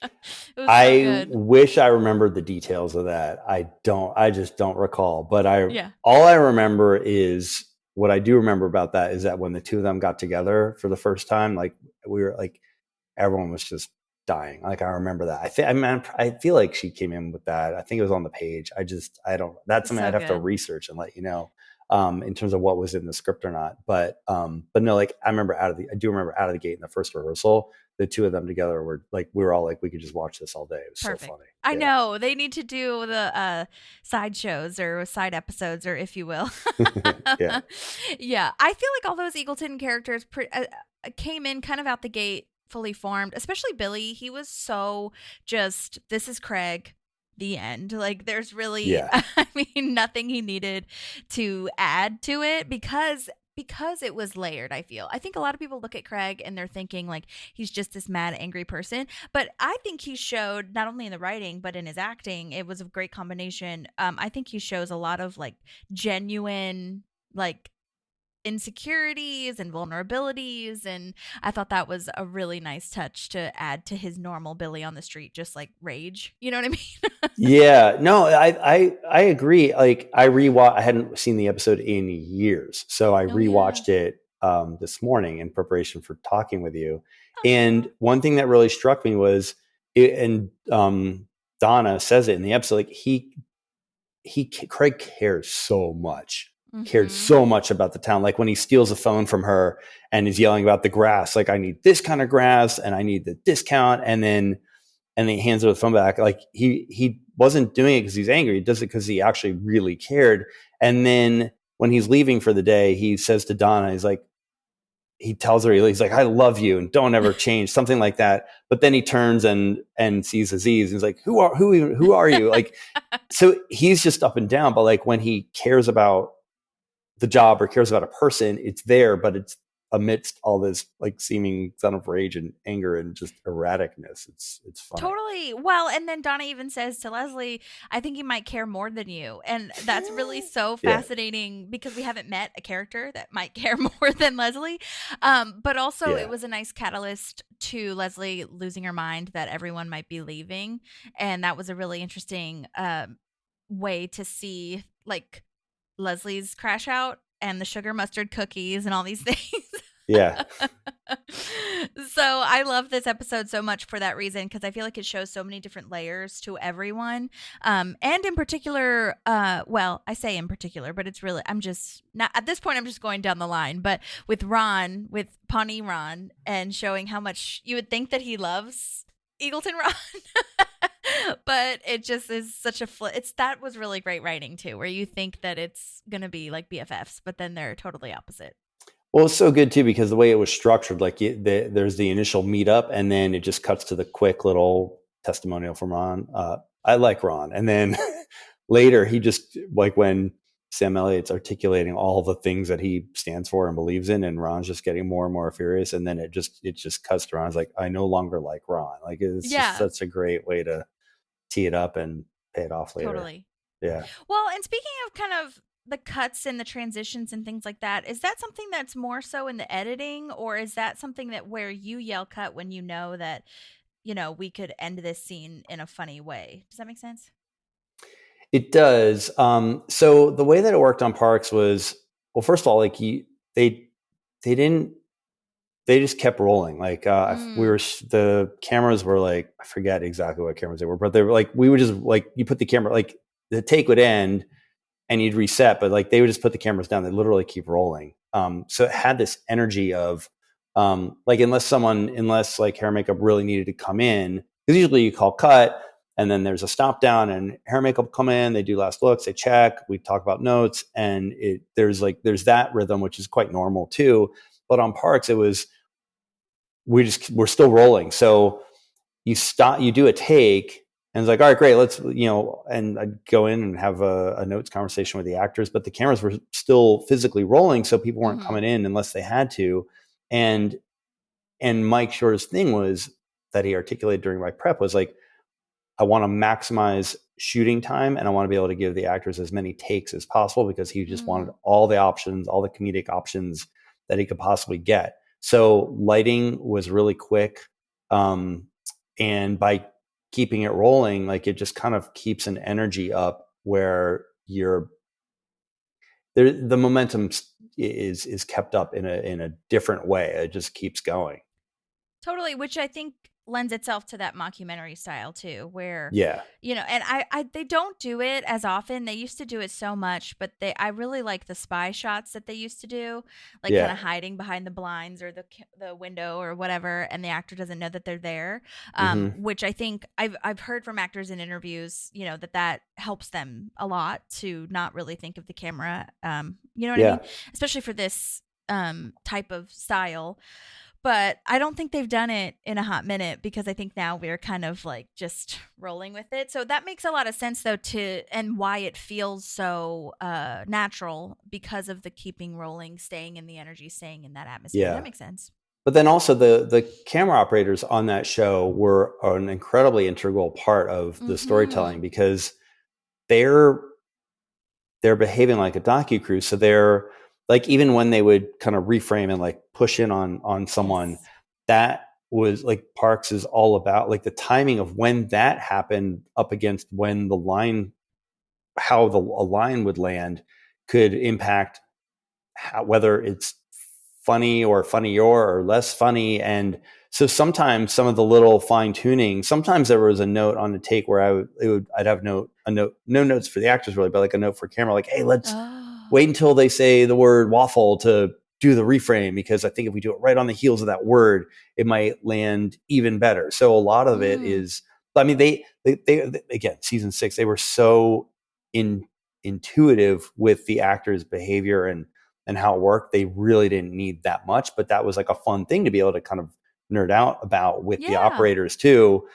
It was I so good. wish I remembered the details of that. I just don't recall, but Yeah. all I remember is, what I do remember about that is that when the two of them got together for the first time, like we were like, everyone was just dying. Like I remember that. I feel like she came in with that. I think it was on the page. I don't, that's something So I'd have to good. research and let you know, in terms of what was in the script or not. But no, like I do remember out of the gate in the first rehearsal, the two of them together were like, we were all like, we could just watch this all day. It was Perfect. so funny. I know they need to do the side shows or side episodes, or if you will. Yeah. Yeah, I feel like all those Eagleton characters came in kind of out the gate fully formed, especially Billy. He was so just, this is Craig, the end. Like there's really, Yeah. I mean, nothing he needed to add to it, because it was layered. I think a lot of people look at Craig and they're thinking like he's just this mad angry person, but I think he showed, not only in the writing but in his acting, it was a great combination. I think he shows a lot of like genuine like insecurities and vulnerabilities, and I thought that was a really nice touch to add to his normal Billy on the street, just like rage, you know what I mean? Yeah, no, I agree. Like I hadn't seen the episode in years, so I Oh yeah. rewatched it this morning in preparation for talking with you. Aw. And one thing that really struck me was, Donna says it in the episode, like Craig cared Mhm. so much about the town. Like when he steals a phone from her and is yelling about the grass, like I need this kind of grass and I need the discount, and then he hands her the phone back. Like he wasn't doing it because he's angry. He does it because he actually really cared. And then when he's leaving for the day, he says to Donna, he tells her, he's like, I love you and don't ever change, something like that. But then he turns and sees Aziz and he's like, who are you? Like, so he's just up and down. But like when he cares about the job or cares about a person, it's there, but it's amidst all this like seeming son of rage and anger and just erraticness. It's funny. Totally. Well, and then Donna even says to Leslie, I think he might care more than you. And that's really so Yeah. fascinating, because we haven't met a character that might care more than Leslie. But also, Yeah. it was a nice catalyst to Leslie losing her mind that everyone might be leaving. And that was a really interesting way to see like Leslie's crash out and the sugar mustard cookies and all these things. Yeah. So I love this episode so much for that reason, because I feel like it shows so many different layers to everyone. And in particular, well, I say in particular, but it's really, I'm just not at this point, I'm just going down the line, but with Ron, with Pawnee Ron, and showing how much you would think that he loves Eagleton Ron. But it just is such a that was really great writing too, where you think that it's gonna be like BFFs, but then they're totally opposite. Well, it's so good too because the way it was structured, like there's the initial meetup, and then it just cuts to the quick little testimonial from Ron. I like Ron, and then later he just like when Sam Elliott's articulating all the things that he stands for and believes in, and Ron's just getting more and more furious, and then it just cuts to Ron's like, I no longer like Ron. Like it's just Yeah, such a great way to tee it up and pay it off later. totally. Yeah. Well, and speaking of kind of the cuts and the transitions and things like that, is that something that's more so in the editing, or is that something that where you yell cut when you know that, we could end this scene in a funny way? Does that make sense? It does. So the way that it worked on Parks was, well, first of all, like they they didn't they just kept rolling. Like the cameras were like, I forget exactly what cameras they were, but they were like, we would just like, you put the camera, like the take would end and you'd reset, but like they would just put the cameras down. They literally keep rolling. So it had this energy of like unless like hair and makeup really needed to come in, because usually you call cut and then there's a stop down and hair and makeup come in, they do last looks, they check, we talk about notes, and there's that rhythm, which is quite normal too. But on Parks, it was we're still rolling. So you do a take, and it's like, all right, great, let's, and I'd go in and have a notes conversation with the actors, but the cameras were still physically rolling, so people weren't coming in unless they had to. And Mike Shorter's thing was that he articulated during my prep was like, I want to maximize shooting time, and I want to be able to give the actors as many takes as possible, because he just wanted all the options, all the comedic options that he could possibly get. So lighting was really quick. And by keeping it rolling, like it just kind of keeps an energy up where you're there, the momentum is kept up in a different way. It just keeps going. Totally, which I think lends itself to that mockumentary style too, where Yeah. and I they don't do it as often. They used to do it so much, but I really like the spy shots that they used to do, like kind Yeah. of hiding behind the blinds or the window or whatever, and the actor doesn't know that they're there. Mm-hmm. Which I think I've heard from actors in interviews, that helps them a lot to not really think of the camera. You know what I Yeah. mean? Especially for this type of style. But I don't think they've done it in a hot minute, because I think now we're kind of like just rolling with it. So that makes a lot of sense though, and why it feels so natural, because of the keeping rolling, staying in the energy, staying in that atmosphere. Yeah. That makes sense. But then also the camera operators on that show were an incredibly integral part of the storytelling, because they're behaving like a docu-crew. So they're like, even when they would kind of reframe and like push in on someone, Yes. that was like, Parks is all about like the timing of when that happened up against when how a line would land could impact whether it's funny or funnier or less funny. And so sometimes some of the little fine tuning, sometimes there was a note on the take where I'd have no notes for the actors really, but like a note for camera, like, hey, let's Oh. wait until they say the word waffle to do the reframe, because I think if we do it right on the heels of that word, it might land even better. So a lot of it is, I mean, they again, season 6, they were so intuitive with the actors' behavior and how it worked. They really didn't need that much, but that was like a fun thing to be able to kind of nerd out about with the operators too,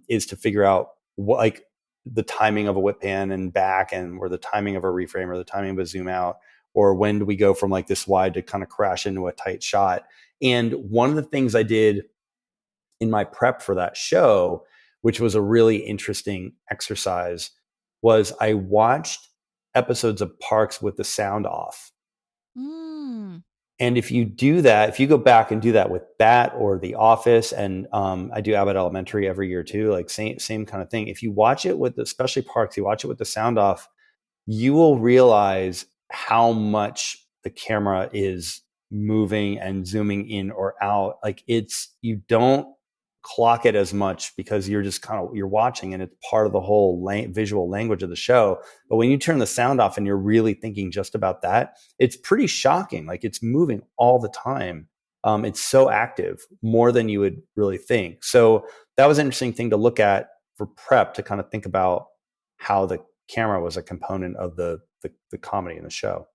is to figure out what, like the timing of a whip pan and back, and or the timing of a reframe, or the timing of a zoom out, or when do we go from like this wide to kind of crash into a tight shot. And one of the things I did in my prep for that show, which was a really interesting exercise, was I watched episodes of Parks with the sound off. And if you do that, if you go back and do that with that or The Office, and I do Abbott Elementary every year too, like same kind of thing. If you watch it with, especially Parks, you watch it with the sound off, you will realize how much the camera is moving and zooming in or out. Like you don't clock it as much, because you're just you're watching, and it's part of the whole visual language of the show. But when you turn the sound off and you're really thinking just about that, it's pretty shocking. Like it's moving all the time. It's so active, more than you would really think. So that was an interesting thing to look at for prep, to kind of think about how the camera was a component of the comedy in the show.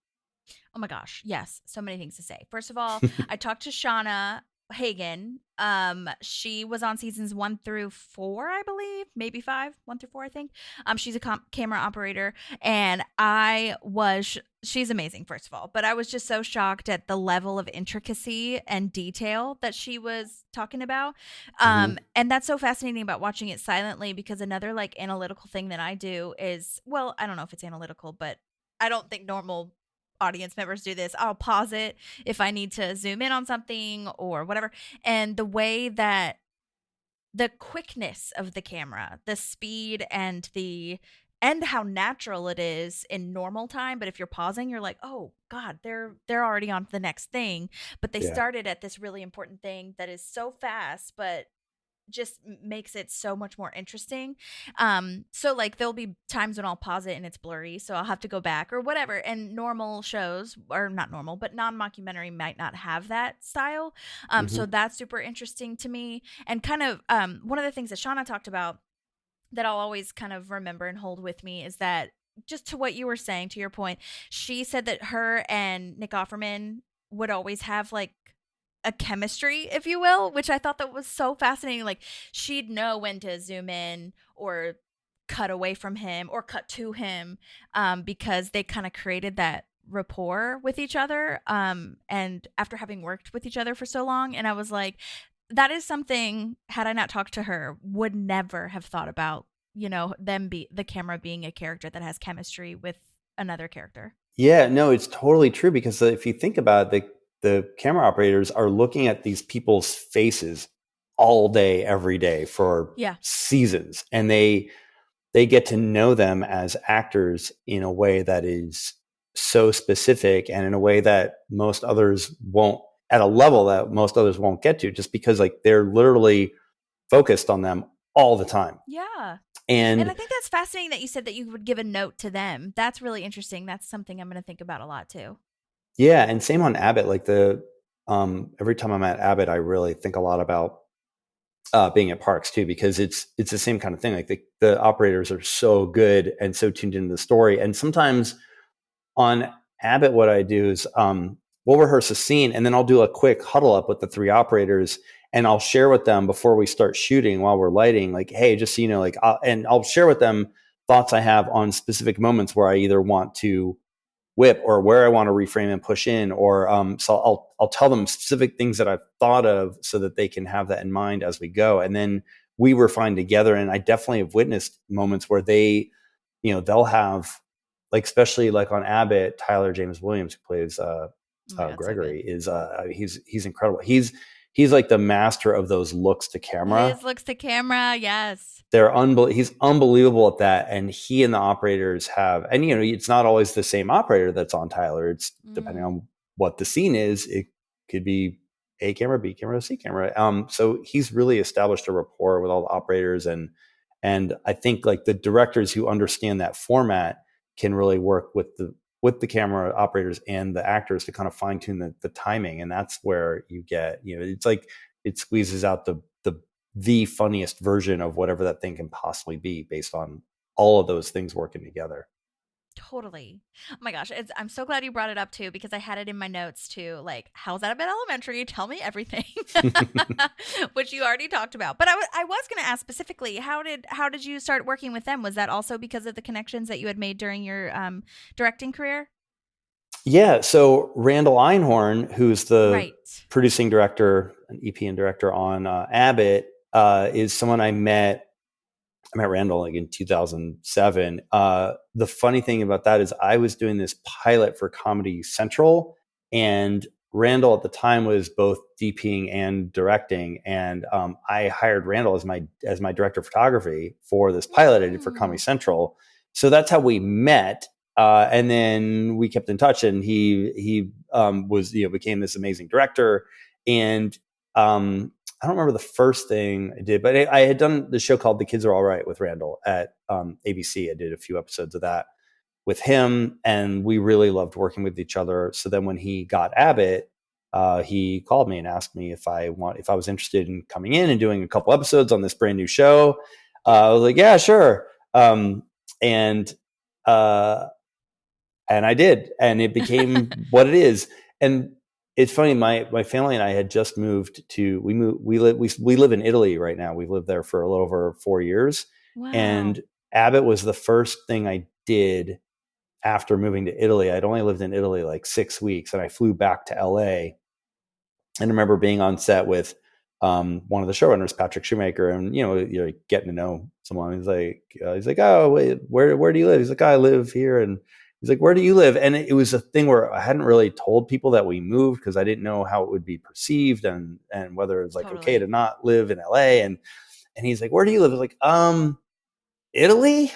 Oh my gosh. Yes. So many things to say. First of all, I talked to Shauna Hagen. She was on seasons 1 through 4, I believe, maybe 5, 1 through 4, I think. She's a camera operator, and she's amazing, first of all, but I was just so shocked at the level of intricacy and detail that she was talking about. Mhm. And that's so fascinating about watching it silently, because another like analytical thing that I do is, well, I don't know if it's analytical, but I don't think normal audience members do this. I'll pause it if I need to zoom in on something or whatever. And the way that the quickness of the camera, the speed and how natural it is in normal time, but if you're pausing, you're like, "Oh god, they're already on to the next thing." But they Yeah. started at this really important thing that is so fast, but just makes it so much more interesting. So like there'll be times when I'll pause it and it's blurry, so I'll have to go back or whatever. And normal shows, or not normal, but non-mockumentary might not have that style. So Mhm. that's super interesting to me. And kind of one of the things that Shauna talked about that I'll always kind of remember and hold with me is that, just to what you were saying, to your point, she said that her and Nick Offerman would always have like a chemistry, if you will, which I thought that was so fascinating. Like she'd know when to zoom in or cut away from him or cut to him, because they kind of created that rapport with each other. And after having worked with each other for so long, and I was like, that is something, had I not talked to her, would never have thought about, them be the camera being a character that has chemistry with another character. Yeah, no, it's totally true because if you think about it, the camera operators are looking at these people's faces all day, every day for Yeah. seasons, and they get to know them as actors in a way that is so specific and in a way that most others won't, at a level that most others won't get to, just because like they're literally focused on them all the time. Yeah. And And I think that's fascinating that you said that you would give a note to them. That's really interesting. That's something I'm going to think about a lot too. yeah, and same on Abbott. Like every time I'm at Abbott, I really think a lot about being at parks too, because it's the same kind of thing. Like the operators are so good and so tuned into the story. And sometimes on Abbott, what I do is we'll rehearse a scene and then I'll do a quick huddle up with the three operators and I'll share with them before we start shooting while we're lighting, like, hey, just so you know, like, and I'll share with them thoughts I have on specific moments where I either want to whip or where I want to reframe and push in, or so I'll tell them specific things that I've thought of so that they can have that in mind as we go, and then we refine together. And I definitely have witnessed moments where they'll have, like, especially like on Abbott, Tyler James Williams, who plays Oh my God, so good. Gregory, is he's incredible. He's like the master of those looks to camera. His looks to camera, yes. He's unbelievable at that, and he and the operators have, and it's not always the same operator that's on Tyler. It's depending Mm. on what the scene is. It could be A camera, B camera, C camera. So he's really established a rapport with all the operators, and I think like the directors who understand that format can really work with the camera operators and the actors to kind of fine tune the timing, and that's where you get, it's like it squeezes out the funniest version of whatever that thing can possibly be based on all of those things working together. Totally. Oh my gosh, I'm so glad you brought it up too, because I had it in my notes too. Like, how's that Abbott Elementary? Tell me everything, which you already talked about. But I was going to ask specifically, how did you start working with them? Was that also because of the connections that you had made during your directing career? Yeah. So Randall Einhorn, who's the Right. producing director, an EP and director on Abbott, is someone I met. I met Randall like in 2007. The funny thing about that is I was doing this pilot for Comedy Central, and Randall at the time was both DPing and directing, and I hired Randall as my director of photography for this pilot I did for Comedy Mm. Central. So that's how we met, and then we kept in touch, and he was became this amazing director, and I don't remember the first thing I did, but I had done the show called The Kids Are All Right with Randall at ABC. I did a few episodes of that with him, and we really loved working with each other. So then when he got Abbott, he called me and asked me if I was interested in coming in and doing a couple episodes on this brand new show. I was like, yeah, sure. And uh, And I did, and it became what it is. And it's funny, my family and I had just moved to we live in Italy right now. We've lived there for a little over 4 years. Wow. And Abbott was the first thing I did after moving to Italy. I'd only lived in Italy like 6 weeks, and I flew back to LA. And I remember being on set with one of the showrunners, Patrick Shoemaker, and you're like getting to know someone. He's like, oh, wait, where do you live? He's like, oh, I live here, and he's like, where do you live? And it was a thing where I hadn't really told people that we moved because I didn't know how it would be perceived and whether it was like okay to not live in LA. And he's like, where do you live? I was like, Italy.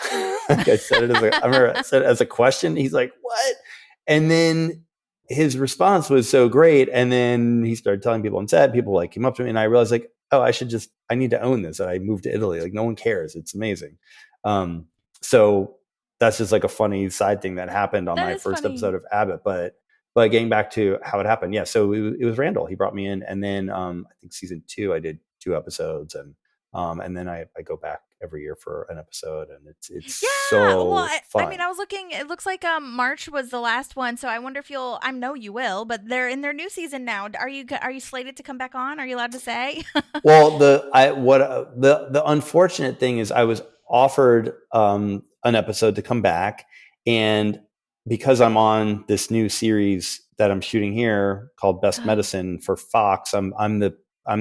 Like I said it I remember I said it as a question. He's like, what? And then his response was so great. And then he started telling people on set, people like came up to me, and I realized like, oh, I need to own this. I moved to Italy. Like no one cares. It's amazing. So that's just like a funny side thing that happened on That my is first funny. episode of Abbott. But getting back to how it happened. Yeah. So it was Randall. He brought me in, and then I think season 2, I did 2 episodes, and then I go back every year for an episode, and it's so well, fun. I mean, I was looking. It looks like March was the last one, so I wonder if you'll. I know you will, but they're in their new season now. Are you slated to come back on? Are you allowed to say? Well, the unfortunate thing is I was offered an episode to come back, and because I'm on this new series that I'm shooting here called Best Medicine for Fox, I'm the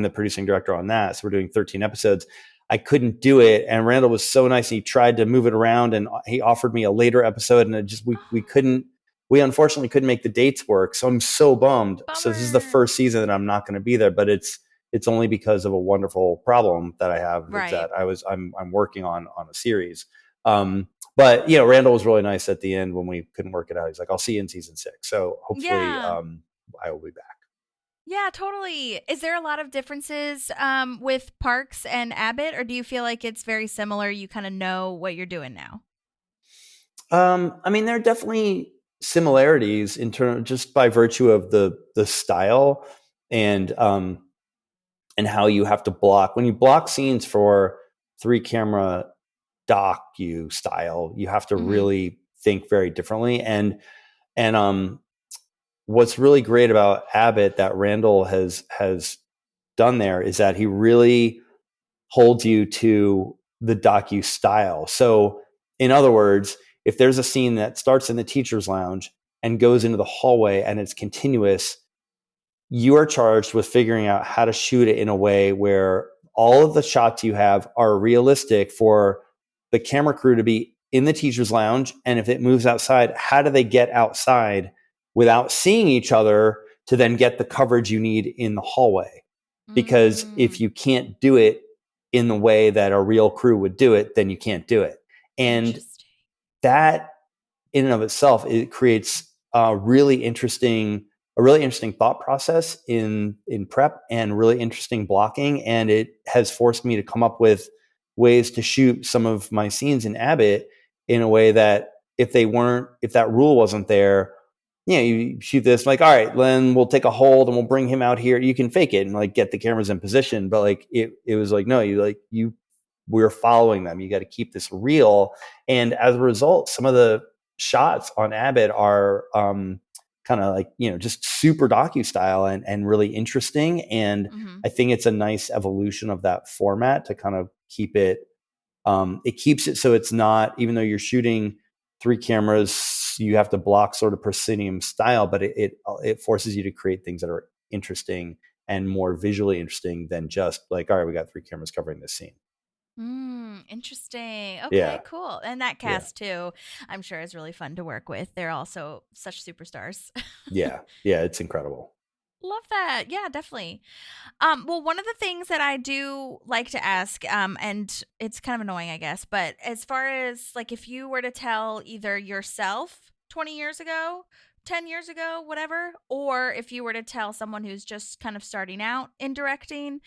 producing director on that. So we're doing 13 episodes. I couldn't do it, and Randall was so nice. He tried to move it around, and he offered me a later episode, and it just we unfortunately couldn't make the dates work. So I'm so bummed. Bummer. So this is the first season that I'm not going to be there, but it's only because of a wonderful problem that I have that I'm working on a series. But Randall was really nice at the end when we couldn't work it out. He's like, I'll see you in season 6. So hopefully I will be back. Yeah, totally. Is there a lot of differences with Parks and Abbott, or do you feel like it's very similar? You kind of know what you're doing now. I mean, there are definitely similarities in terms just by virtue of the style and how you have to block. When you block scenes for 3-camera docu style, you have to really think very differently. And what's really great about Abbott that Randall has done there is that he really holds you to the docu style. So in other words, if there's a scene that starts in the teacher's lounge and goes into the hallway and it's continuous, you are charged with figuring out how to shoot it in a way where all of the shots you have are realistic for the camera crew to be in the teacher's lounge. And if it moves outside, how do they get outside without seeing each other to then get the coverage you need in the hallway? Because if you can't do it in the way that a real crew would do it, then you can't do it. And that in and of itself, it creates a really interesting thought process in prep and really interesting blocking. And it has forced me to come up with ways to shoot some of my scenes in Abbott in a way that if that rule wasn't there, you shoot this like, all right, then we'll take a hold and we'll bring him out here. You can fake it and like get the cameras in position. But like, it was like, no, we're following them. You got to keep this real. And as a result, some of the shots on Abbott are kind of like, just super docu style and really interesting. And I think it's a nice evolution of that format to kind of keep it. It keeps it so it's not, even though you're shooting 3 cameras, you have to block sort of proscenium style, but it forces you to create things that are interesting and more visually interesting than just like, all right, we got 3 cameras covering this scene. Interesting. Okay, cool. And that cast too, I'm sure is really fun to work with. They're also such superstars. Yeah, it's incredible. Love that. Yeah, definitely. Well, one of the things that I do like to ask, and it's kind of annoying, I guess, but as far as like if you were to tell either yourself 20 years ago, 10 years ago, whatever, or if you were to tell someone who's just kind of starting out in directing,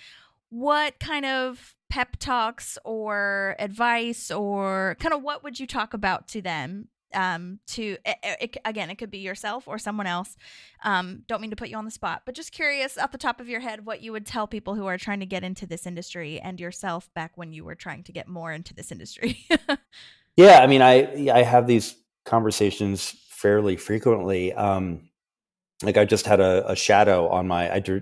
what kind of pep talks or advice or kind of what would you talk about to them? Again, it could be yourself or someone else. Don't mean to put you on the spot, but just curious off the top of your head, what you would tell people who are trying to get into this industry and yourself back when you were trying to get more into this industry. Yeah. I mean, I have these conversations fairly frequently. Like I just had a shadow on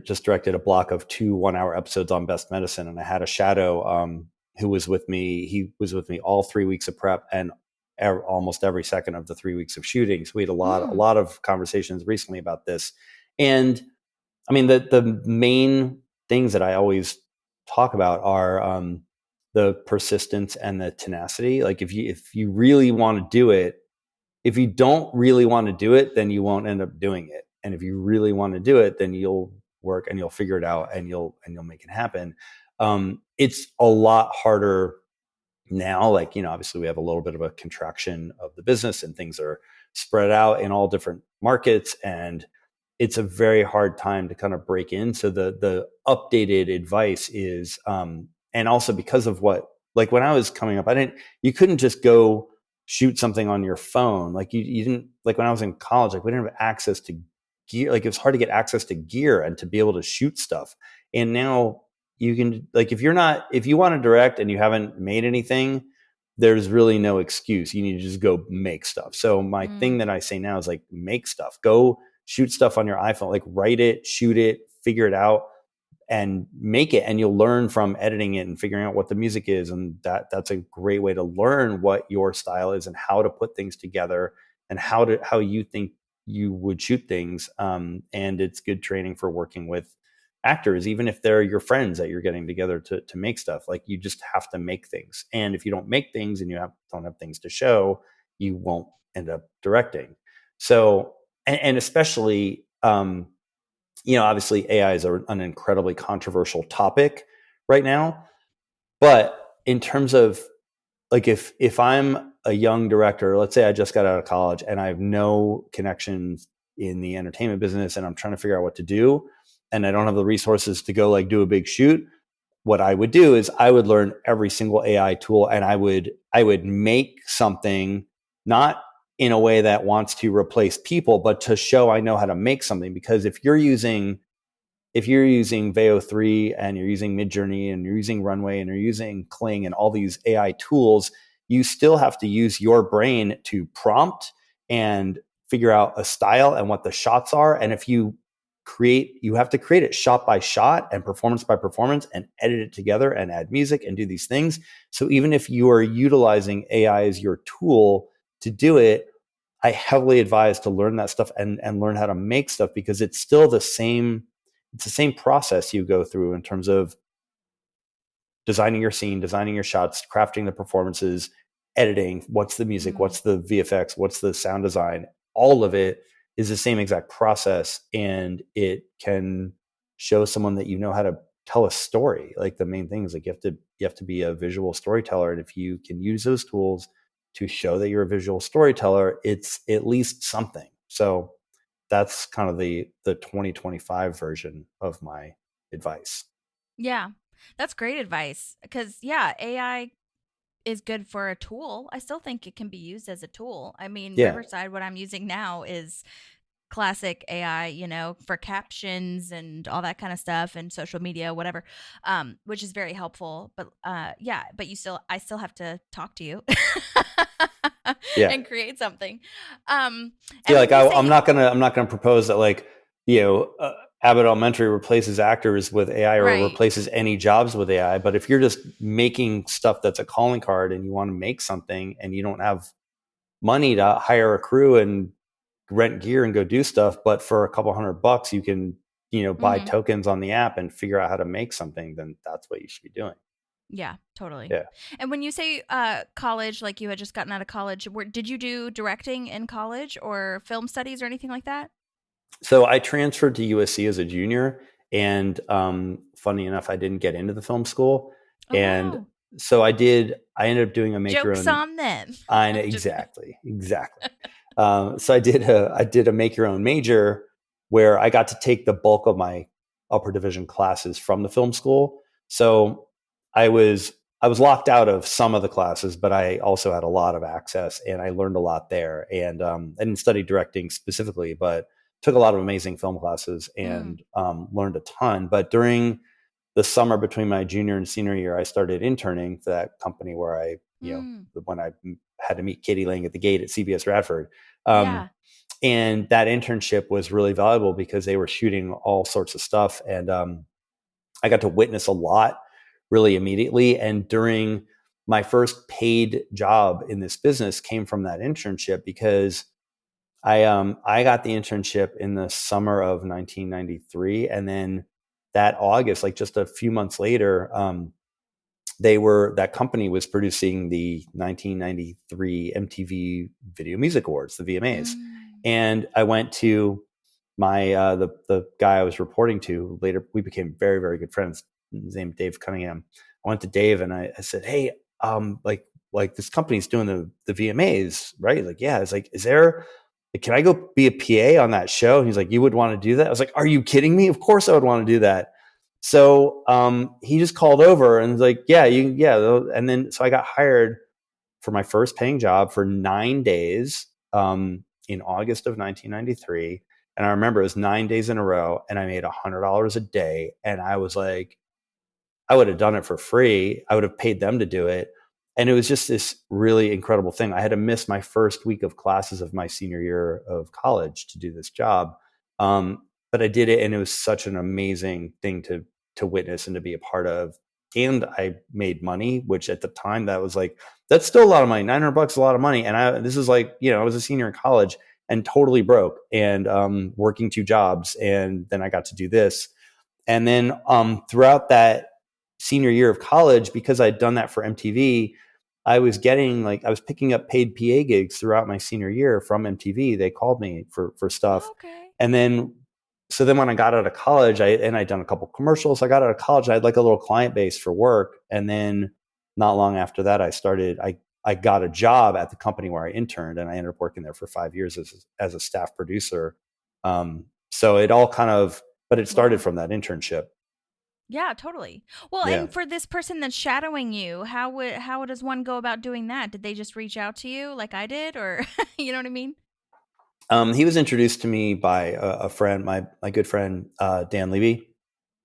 just directed a block of 2 1-hour episodes on Best Medicine, and I had a shadow who was with me. He was with me all 3 weeks of prep and almost every second of the 3 weeks of shooting. So we had a lot of conversations recently about this. And I mean, the main things that I always talk about are the persistence and the tenacity. Like if you really want to do it, if you don't really want to do it, then you won't end up doing it. And if you really want to do it, then you'll work and you'll figure it out and you'll make it happen. It's a lot harder now. Like, obviously we have a little bit of a contraction of the business and things are spread out in all different markets, and it's a very hard time to kind of break in. So the updated advice is, and also because of like when I was coming up, you couldn't just go shoot something on your phone. Like you didn't, like when I was in college, like we didn't have access to gear. Like it was hard to get access to gear and to be able to shoot stuff. And now you can, like, if you want to direct and you haven't made anything, there's really no excuse. You need to just go make stuff. So my thing that I say now is like, make stuff, go shoot stuff on your iPhone, like write it, shoot it, figure it out and make it. And you'll learn from editing it and figuring out what the music is. And that's a great way to learn what your style is and how to put things together and how you think you would shoot things. And it's good training for working with actors, even if they're your friends that you're getting together to make stuff. Like you just have to make things. And if you don't make things and don't have things to show, you won't end up directing. So, and especially, obviously AI is an incredibly controversial topic right now. But in terms of like, if I'm a young director, let's say I just got out of college and I have no connections in the entertainment business and I'm trying to figure out what to do and I don't have the resources to go like do a big shoot, what I would do is I would learn every single AI tool and I would make something, not in a way that wants to replace people, but to show I know how to make something. Because if you're using Veo 3 and you're using Midjourney and you're using Runway and you're using Kling and all these AI tools, you still have to use your brain to prompt and figure out a style and what the shots are. And if you have to create it shot by shot and performance by performance and edit it together and add music and do these things. So even if you are utilizing AI as your tool to do it, I heavily advise to learn that stuff and learn how to make stuff, because it's still the same process you go through in terms of designing your scene, designing your shots, crafting the performances, editing, what's the music, what's the VFX, what's the sound design. All of it is the same exact process, and it can show someone that you know how to tell a story. Like the main thing is like you have to be a visual storyteller, and if you can use those tools to show that you're a visual storyteller, it's at least something. So that's kind of the 2025 version of my advice. Yeah, that's great advice. Because, yeah, AI is good for a tool. I still think it can be used as a tool. I mean, Yeah. Riverside, what I'm using now is classic AI, for captions and all that kind of stuff and social media, whatever, which is very helpful. But yeah, but I still have to talk to you Yeah. and create something. Yeah, like I'm not gonna propose that like Abbott Elementary replaces actors with AI or replaces any jobs with AI. But if you're just making stuff that's a calling card and you want to make something and you don't have money to hire a crew and rent gear and go do stuff, but for a couple $100 you can buy tokens on the app and figure out how to make something, then that's what you should be doing. Yeah, totally. Yeah. And when you say college, like you had just gotten out of college, did you do directing in college or film studies or anything like that? So I transferred to USC as a junior, and funny enough, I didn't get into the film school. Oh, and wow. so I ended up doing a make your Jokes own. on them. I know, exactly. So I did a make your own major where I got to take the bulk of my upper division classes from the film school. So I was locked out of some of the classes, but I also had a lot of access, and I learned a lot there. And I didn't study directing specifically, but took a lot of amazing film classes and learned a ton. But during the summer between my junior and senior year, I started interning for that company where I, when I had to meet Katie Lang at the gate at CBS Radford. Yeah. And that internship was really valuable because they were shooting all sorts of stuff. And I got to witness a lot really immediately. And during my first paid job in this business came from that internship, because I got the internship in the summer of 1993. And then that August, like just a few months later, that company was producing the 1993 MTV Video Music Awards, the VMAs. And I went to my the guy I was reporting to. Later we became very, very good friends. His name Dave Cunningham. I went to Dave and I said, hey, like this company's doing the VMAs, right? He's like, yeah. I was like, can I go be a PA on that show? And he's like, you would want to do that? I was like, are you kidding me? Of course I would want to do that. So he just called over and was like, yeah. And then so I got hired for my first paying job for 9 days in August of 1993. And I remember it was 9 days in a row, and I made $100 a day. And I was like, I would have done it for free. I would have paid them to do it. And it was just this really incredible thing. I had to miss my first week of classes of my senior year of college to do this job. But I did it, and it was such an amazing thing to witness and to be a part of. And I made money, which at the time that's still a lot of money. $900 is a lot of money. And this is like, I was a senior in college and totally broke and working 2 jobs. And then I got to do this. And then throughout that senior year of college, because I'd done that for MTV, I was picking up paid PA gigs throughout my senior year from MTV. They called me for stuff. Okay. And then when I got out of college, I'd done a couple commercials. I got out of college, I had like a little client base for work. And then not long after that, I got a job at the company where I interned, and I ended up working there for 5 years as a staff producer. So it all but it started from that internship. Yeah, totally. Well, and for this person that's shadowing you, how does one go about doing that? Did they just reach out to you like I did, or you know what I mean? He was introduced to me by a friend, my good friend Dan Levy,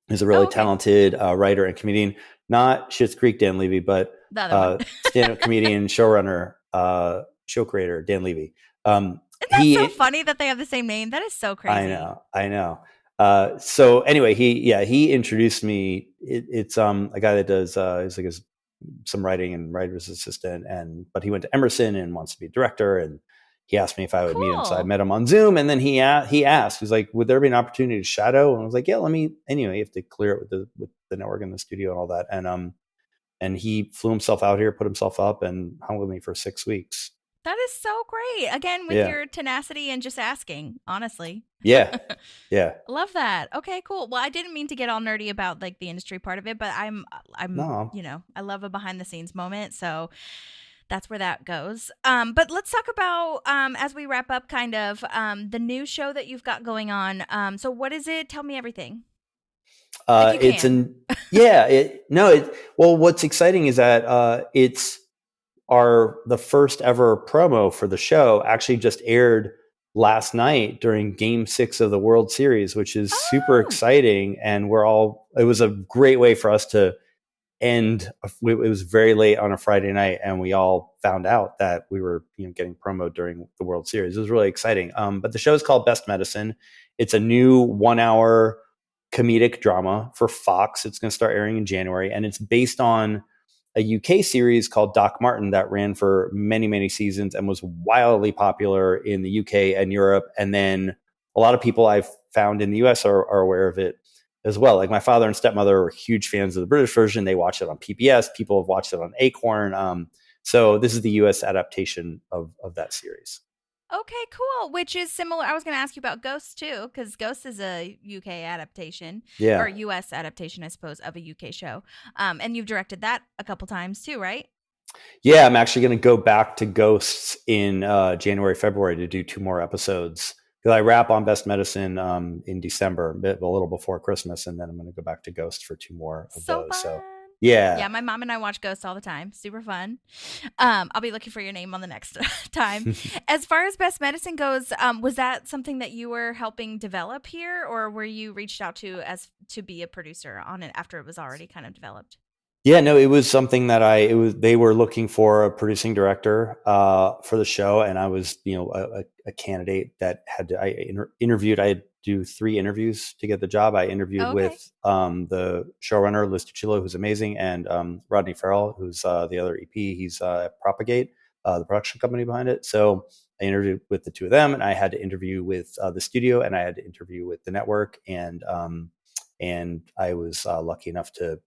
who's a really talented writer and comedian. Not Schitt's Creek Dan Levy, but stand-up comedian, showrunner, show creator Dan Levy. Isn't that so funny that they have the same name? That is so crazy. I know. So anyway, he introduced me. It's a guy that does he's like some writing and writer's assistant, but he went to Emerson and wants to be a director, and he asked me if I would meet him. So I met him on Zoom, and then he asked, he's like, would there be an opportunity to shadow? And I was like, yeah, anyway, you have to clear it with the network and the studio and all that. And he flew himself out here, put himself up, and hung with me for 6 weeks. That is so great. Again, with your tenacity and just asking, honestly. Yeah. Love that. Okay, cool. Well, I didn't mean to get all nerdy about like the industry part of it, but I'm I love a behind the scenes moment. So that's where that goes. But let's talk about, as we wrap up, kind of the new show that you've got going on. So what is it? Tell me everything. What's exciting is that it's the first ever promo for the show actually just aired last night during Game 6 of the World Series, which is super exciting. And it was a great way for us to end. It was very late on a Friday night, and we all found out that we were getting promo during the World Series. It was really exciting. But the show is called Best Medicine. It's a new 1-hour comedic drama for Fox. It's going to start airing in January, and it's based on a UK series called Doc Martin that ran for many, many seasons and was wildly popular in the UK and Europe. And then a lot of people I've found in the US are aware of it as well. Like my father and stepmother were huge fans of the British version. They watched it on PBS. People have watched it on Acorn. So this is the US adaptation of that series. Okay, cool. Which is similar. I was going to ask you about Ghost too, because Ghost is a UK adaptation, or US adaptation, I suppose, of a UK show. And you've directed that a couple times too, right? Yeah, I'm actually going to go back to Ghosts in January, February to do 2 more episodes. Because I wrap on Best Medicine in December, a little before Christmas, and then I'm going to go back to Ghost for 2 more of those. Fun. So yeah, my mom and I watch Ghost all the time. Super fun. I'll be looking for your name on the next time. As far as Best Medicine goes, was that something that you were helping develop here, or were you reached out to be a producer on it after it was already kind of developed? Yeah, no, it was something that they were looking for a producing director for the show, and I was, a candidate that interviewed. I had to do 3 interviews to get the job. I interviewed Okay. with the showrunner, Liz Tuccillo, who's amazing, and Rodney Farrell, who's the other EP. He's at Propagate, the production company behind it. So I interviewed with the 2 of them, and I had to interview with the studio, and I had to interview with the network, and I was lucky enough to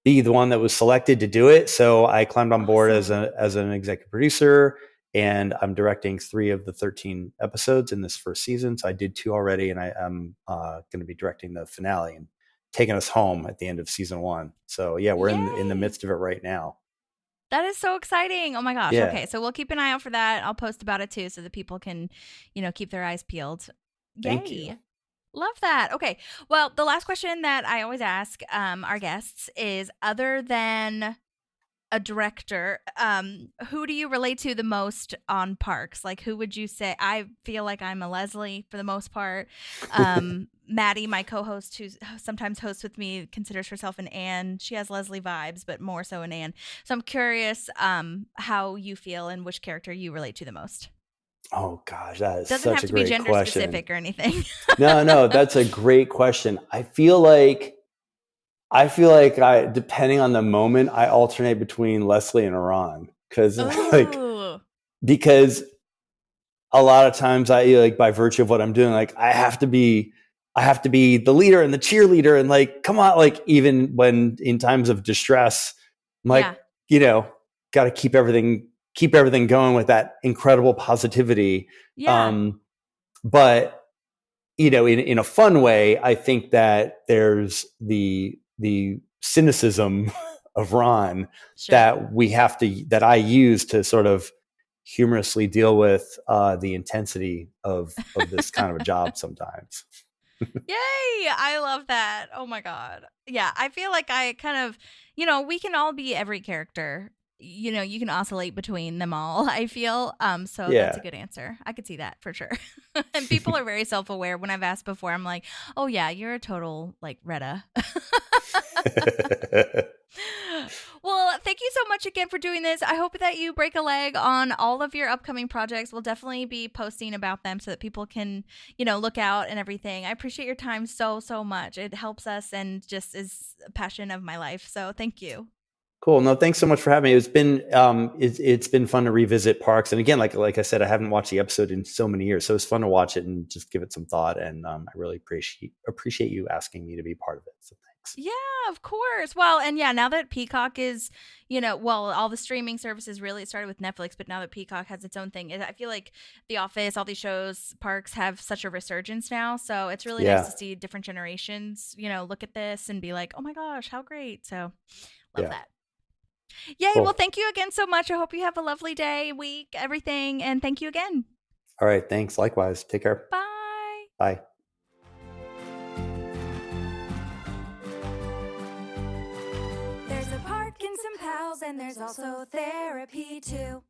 be the one that was selected to do it. So I climbed on board as an executive producer, and I'm directing 3 of the 13 episodes in this first season. So I did 2 already, and I'm going to be directing the finale and taking us home at the end of season 1. So yeah, we're in the midst of it right now. That is so exciting. Oh my gosh. Yeah. Okay. So we'll keep an eye out for that. I'll post about it too so that people can, keep their eyes peeled. Thank Yay. you. Love that. Okay. Well, the last question that I always ask our guests is, other than a director, who do you relate to the most on Parks? Like, who would you say? I feel like I'm a Leslie for the most part. Maddie, my co-host, who sometimes hosts with me, considers herself an Anne. She has Leslie vibes, but more so an Anne. So I'm curious how you feel and which character you relate to the most. Oh gosh, that is Doesn't such have a to be great gender question. specific or anything. No, that's a great question. I feel like depending on the moment, I alternate between Leslie and Iran because a lot of times by virtue of what I'm doing, like I have to be the leader and the cheerleader, and like, come on, like even when in times of distress, I'm like, got to keep everything going with that incredible positivity. Yeah. But in a fun way, I think that there's the cynicism of Ron that I use to sort of humorously deal with the intensity of this kind of a job sometimes. Yay! I love that. Oh my God. Yeah, I feel like I kind of, we can all be every character. You can oscillate between them all, I feel. So that's a good answer. I could see that for sure. And people are very self-aware. When I've asked before, I'm like, oh yeah, you're a total like Retta. Well, thank you so much again for doing this. I hope that you break a leg on all of your upcoming projects. We'll definitely be posting about them so that people can, look out and everything. I appreciate your time so, so much. It helps us and just is a passion of my life. So thank you. Cool. No, thanks so much for having me. It's been it's been fun to revisit Parks. And again, like I said, I haven't watched the episode in so many years, so it's fun to watch it and just give it some thought. And I really appreciate you asking me to be part of it. So thanks. Yeah, of course. Well, and yeah, now that Peacock is, all the streaming services, really, it started with Netflix, but now that Peacock has its own thing, I feel like The Office, all these shows, Parks have such a resurgence now. So it's really nice to see different generations, look at this and be like, oh my gosh, how great. So love that. Yay. Cool. Well, thank you again so much. I hope you have a lovely day, week, everything. And thank you again. All right. Thanks. Likewise. Take care. Bye. Bye. There's a park and some pals, and there's also therapy too.